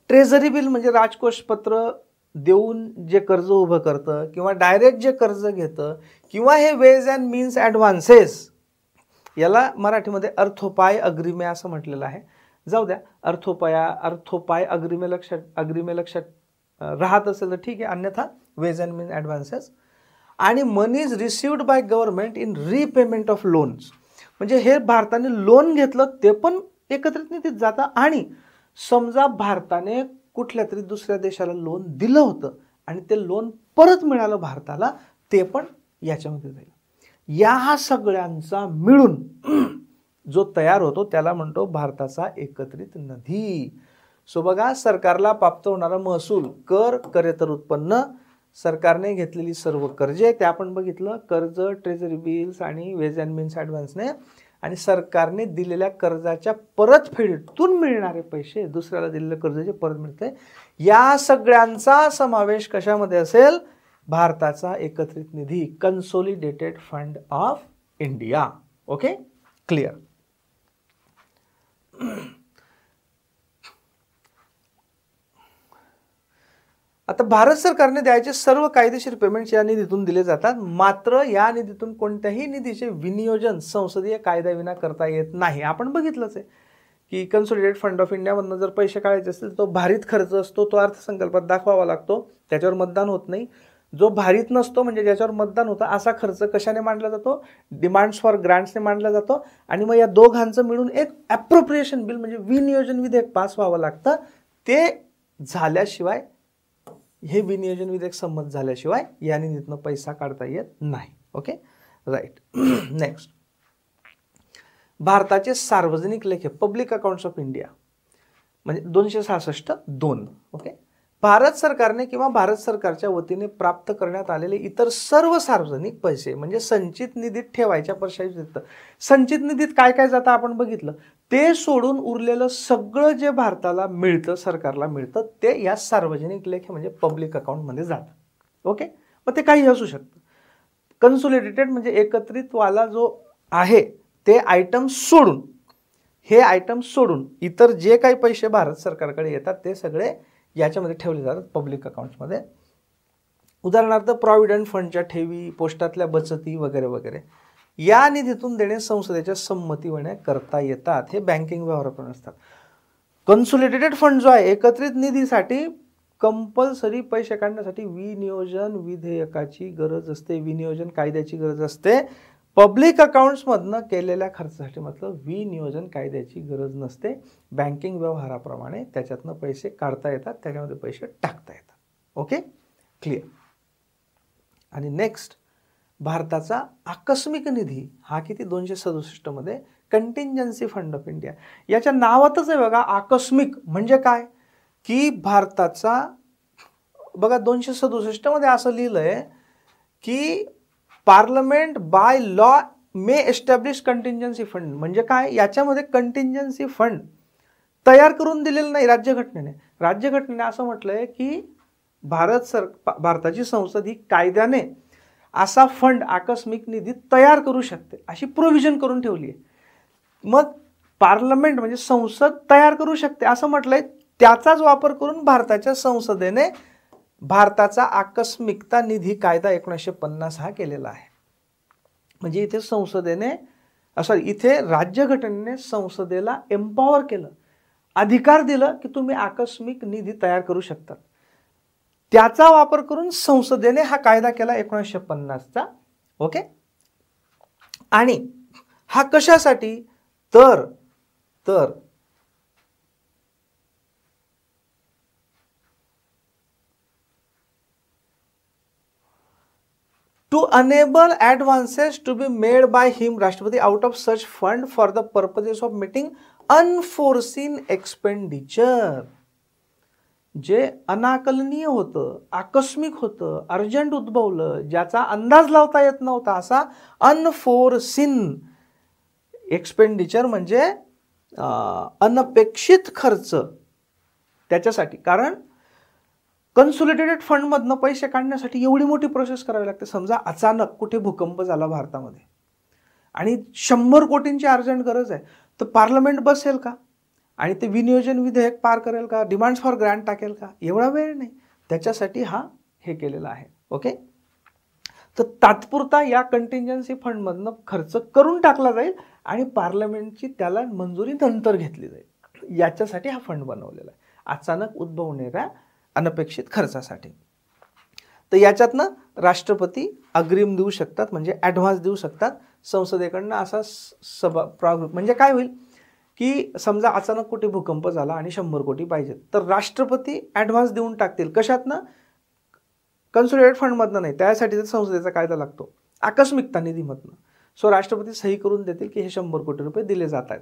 ट्रेझरी बिल म्हणजे राजकोषपत्र देऊन जे कर्ज उभं करतं किंवा डायरेक्ट जे कर्ज घेतं किंवा हे वेज अँड मीन्स ॲडव्हान्सेस, याला मराठीमध्ये अर्थोपाय अग्रिमे असं म्हटलेलं आहे. जाऊ द्या, अर्थोपाय अग्रिमे लक्षात राहत असेल तर ठीक आहे, अन्यथा वेज अँड मीन्स ॲडव्हान्सेस. आणि money is received by government in repayment of loans, म्हणजे हे भारताने लोन घेतलं ते पण एकत्रित निधीत जातं. आणि समजा भारताने कुठल्या तरी दुसऱ्या देशाला लोन दिलं होतं आणि ते लोन परत मिळालं भारताला, ते पण याच्यामध्ये जाईल. या सगळ्यांचा मिळून जो तयार होतो त्याला म्हणतो भारताचा एकत्रित निधी. सो बघा, सरकारला प्राप्त होणारा महसूल, कर, करेतर उत्पन्न, सरकारने घेतलेली सर्व कर्जे ते आपण बघितलं, कर्ज, ट्रेझरी बिल्स आणि वेज अँड मीन्स ॲडव्हान्सने, आणि सरकारने दिलेल्या कर्जाच्या परतफेडीतून मिळणारे पैसे, दुसऱ्याला दिलेले कर्ज जे परत मिळते, या सगळ्यांचा समावेश कशामध्ये असेल? भारताचा एकत्रित निधी, consolidated fund of India. Okay, clear. आता भारत सरकारने द्यायचे सर्व कायदेशीर पेमेंट्स या निधीतून दिले जातात. मात्र या निधीतून कोणत्याही निधीचे विनियोजन संसदीय कायद्याविना करता येत नाही. आपण बघितलंच आहे की कन्सोलिडेटेड फंड ऑफ इंडियामधनं जर पैसे काढायचे असतील तो भारित खर्च असतो, तो अर्थसंकल्पात दाखवावा लागतो, त्याच्यावर मतदान होत नाही. जो भारित नसतो म्हणजे ज्याच्यावर मतदान होतं असा खर्च कशाने मांडला जातो? डिमांड्स फॉर ग्रांट्सने मांडला जातो. आणि मग या दोघांचं मिळून एक ॲप्रोप्रिएशन बिल म्हणजे विनियोजन विधेयक पास व्हावं लागतं. ते झाल्याशिवाय, हे विनियोजन विधेयक संमत झाल्याशिवाय या निधीतनं पैसा काढता येत नाही. Okay, right. नेक्स्ट, भारताचे सार्वजनिक लेखे, पब्लिक अकाउंट्स ऑफ इंडिया, म्हणजे 266(2). ओके, भारत सरकारने किंवा भारत सरकारच्या वतीने प्राप्त करण्यात आलेले इतर सर्व सार्वजनिक पैसे म्हणजे संचित निधीत ठेवायच्या पैशात, संचित निधीत काय काय जातं आपण बघितलं, ते सोडून उरलेलं सगळं जे भारताला मिळतं, सरकारला मिळतं, ते या सार्वजनिक लेखे म्हणजे पब्लिक अकाउंटमध्ये जातं. ओके, मग ते काही असू शकतं. कन्सोलिडेटेड म्हणजे एकत्रितवाला जो आहे ते आयटम सोडून, हे आयटम सोडून इतर जे काही पैसे भारत सरकारकडे येतात ते सगळे याच्यामध्ये ठेवले जातात पब्लिक अकाउंट्समध्ये. उदाहरणार्थ प्रॉव्हिडंट फंडच्या ठेवी, पोस्टातल्या बचती वगैरे वगैरे या निधीतून देणे संसदेच्या संमतीने करता येतात. हे बँकिंग व्यवहार पण असतात. कन्सोलिडेटेड फंड जो आहे, एकत्रित निधीसाठी कंपल्सरी पैसे काढण्यासाठी विनियोजन विधेयकाची गरज असते, विनियोजन कायद्याची गरज असते. पब्लिक अकाउंट्समधनं केलेल्या खर्चासाठी मतलब विनियोजन कायद्याची गरज नसते. बँकिंग व्यवहाराप्रमाणे त्याच्यातनं पैसे काढता येतात, त्याच्यामध्ये पैसे टाकता येतात. Okay, clear. आणि नेक्स्ट, भारताचा आकस्मिक निधी हा किती? 267 मध्ये कंटिंजन्सी फंड ऑफ इंडिया. याच्या नावातच आहे बघा, आकस्मिक म्हणजे काय की भारताचा, बघा 267 मध्ये असं लिहिलंय की parliament by law may establish contingency fund. म्हणजे काय? याच्यामध्ये कंटिंजन्सी फंड तयार करून दिलेलं नाही राज्यघटनेने. राज्यघटनेने असं म्हटलंय की भारताची संसद ही कायद्याने असा फंड, आकस्मिक निधी तयार करू शकते अशी प्रोव्हिजन करून ठेवली आहे. मग पार्लमेंट म्हणजे संसद तयार करू शकते असं म्हटलंय, त्याचाच वापर करून भारताच्या संसदेने भारताचा आकस्मिकता निधी कायदा 1950 हा केलेला आहे. म्हणजे इथे संसदेने, इथे राज्यघटनेने संसदेला एम्पॉवर केलं, अधिकार दिलं की तुम्ही आकस्मिक निधी तयार करू शकतात. त्याचा वापर करून संसदेने हा कायदा केला 1950चा. ओके, आणि हा कशासाठी? तर to enable advances to be made by him, राष्ट्रपती, out of such fund for the purposes of meeting unforeseen expenditure. जे अनाकलनीय होतं, आकस्मिक होतं, अर्जंट उद्भवलं, ज्याचा अंदाज लावता येत नव्हता, असा अनफोरसीन एक्सपेंडिचर म्हणजे अनपेक्षित खर्च, त्याच्यासाठी. कारण कन्सोलिडेटेड फंडमधनं पैसे काढण्यासाठी एवढी मोठी प्रोसेस करावी लागते. समजा अचानक कुठे भूकंप झाला भारतामध्ये, आणि 100 कोटींची अर्जंट गरज आहे, तर पार्लमेंट बसेल का आणि ते विनियोजन विधेयक पार करेल का, डिमांड्स फॉर ग्रँट टाकेल का? एवढा वेळ नाही. त्याच्यासाठी हे केलेलं आहे. ओके, तर तात्पुरता या कंटिंजन्सी फंडमधनं खर्च करून टाकला जाईल आणि पार्लमेंटची त्याला मंजुरी नंतर घेतली जाईल. याच्यासाठी हा फंड बनवलेला आहे, अचानक उद्भवणाऱ्या अनपेक्षित खर्चासाठी. तर याच्यातनं राष्ट्रपती अग्रिम देऊ शकतात, म्हणजे ॲडव्हान्स देऊ शकतात संसदेकडनं. असा म्हणजे काय होईल की समजा अचानक कुठे भूकंप झाला आणि 100 कोटी पाहिजेत, तर राष्ट्रपती ॲडव्हान्स देऊन टाकतील. कशातनं? कन्सोलिडेटेड फंडमधनं नाही, त्यासाठी तर संसदेचा कायदा लागतो, आकस्मिकता निधीमधनं. सो राष्ट्रपती सही करून देतील की हे 100 कोटी रुपये दिले जात आहेत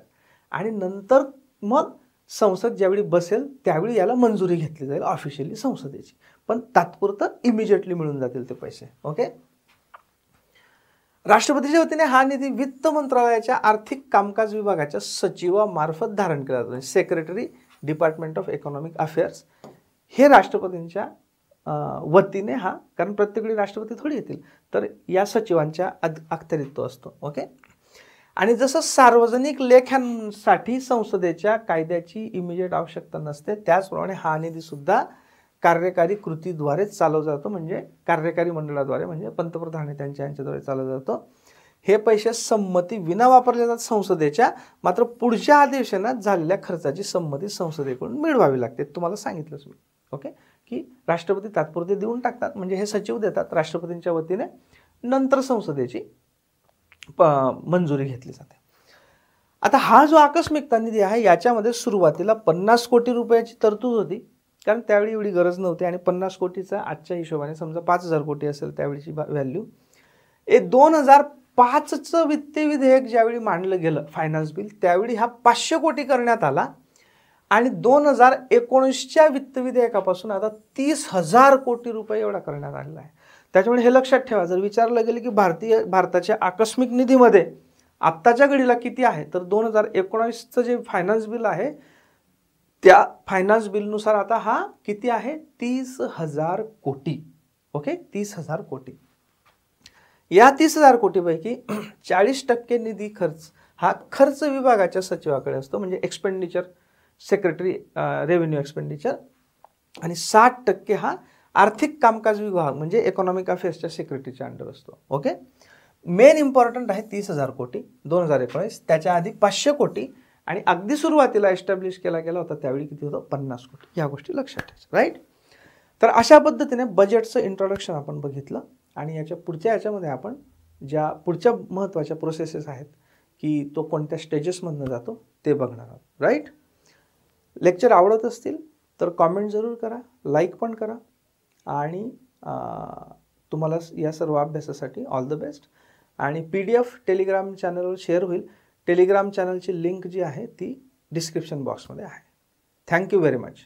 आणि नंतर मग संसद ज्यावेळी बसेल त्यावेळी याला मंजुरी घेतली जाईल ऑफिशियली संसदेची, पण तात्पुरतं इमिजिएटली मिळून जातील ते पैसे. ओके, राष्ट्रपतीच्या वतीने हा निधी वित्त मंत्रालयाच्या आर्थिक कामकाज विभागाच्या सचिवामार्फत धारण केला जातो. Secretary department of economic affairs हे राष्ट्रपतींच्या वतीने कारण प्रत्येक राष्ट्रपती थोडी येतील, तर या सचिवांच्या अखत्यारीत तो असतो. ओके, आणि जसं सार्वजनिक लेख्यांसाठी संसदेच्या कायद्याची इमिजिएट आवश्यकता नसते, त्याचप्रमाणे हा निधी सुद्धा कार्यकारी कृतीद्वारे चालवला जातो, म्हणजे कार्यकारी मंडळाद्वारे, म्हणजे पंतप्रधान त्यांच्या यांच्याद्वारे चालवला जातो. हे पैसे संमती विना वापरले जातात संसदेच्या, मात्र पुढच्या अधिवेशनात झालेल्या खर्चाची संमती संसदेकडून मिळवावी लागते. तुम्हाला सांगितलंच मी. ओके, की राष्ट्रपती तात्पुरते देऊन टाकतात, म्हणजे हे सचिव देतात राष्ट्रपतींच्या वतीने, नंतर संसदेची मंजुरी घेतली जाते. आता हा जो आकस्मिकता निधी आहे याच्यामध्ये सुरुवातीला 50 कोटी रुपयाची तरतूद होती, कारण त्यावेळी एवढी गरज नव्हती आणि 50 कोटीचा आजच्या हिशोबाने समजा 5000 कोटी असेल त्यावेळीची व्हॅल्यू. 2005चं वित्तीय विधेयक ज्यावेळी मांडलं गेलं फायनान्स बिल, त्यावेळी हा 500 कोटी करण्यात आला आणि 2019च्या वित्त विधेयकापासून आता 30,000 कोटी रुपये एवढा करण्यात आलेला आहे. त्याच्यामुळे हे लक्षात ठेवा, जर विचारलं गेलं की भारताच्या आकस्मिक निधीमध्ये आत्ताच्या घडीला किती आहे, तर 2019चं जे फायनान्स बिल आहे त्या फायनान्स बिलनुसार आता हा किती आहे, 30,000 कोटी. ओके, 30,000 कोटी. या 30,000 कोटीपैकी 40% निधी खर्च हा खर्च विभागाच्या सचिवाकडे असतो, म्हणजे एक्सपेंडिचर सेक्रेटरी रेव्हेन्यू एक्सपेंडिचर, आणि 60% हा आर्थिक कामकाज विभाग म्हणजे इकॉनॉमिक अफेअर्सच्या सेक्रेटरीच्या अंडर असतो. ओके, मेन इम्पॉर्टंट आहे 30,000 कोटी 2019, त्याच्या आधी 500 कोटी आणि अगदी सुरुवातीला एस्टॅब्लिश केला गेला होता त्यावेळी किती होतं, 50 कोटी. या गोष्टी लक्षात ठेवायच्या. राईट, तर अशा पद्धतीने बजेटचं इंट्रोडक्शन आपण बघितलं आणि याच्या पुढच्या याच्यामध्ये आपण ज्या पुढच्या महत्त्वाच्या प्रोसेसेस आहेत की तो कोणत्या स्टेजेसमधनं जातो ते बघणार आहोत. राईट, लेक्चर आवडत असतील तर कॉमेंट जरूर करा, लाईक पण करा आणि तुम्हाला या सर्व अभ्यासासाठी ऑल द बेस्ट. आणि PDF टेलिग्राम चॅनलवर शेअर होईल. टेलिग्राम चॅनलची लिंक जी आहे ती डिस्क्रिप्शन बॉक्समध्ये आहे. Thank you very much.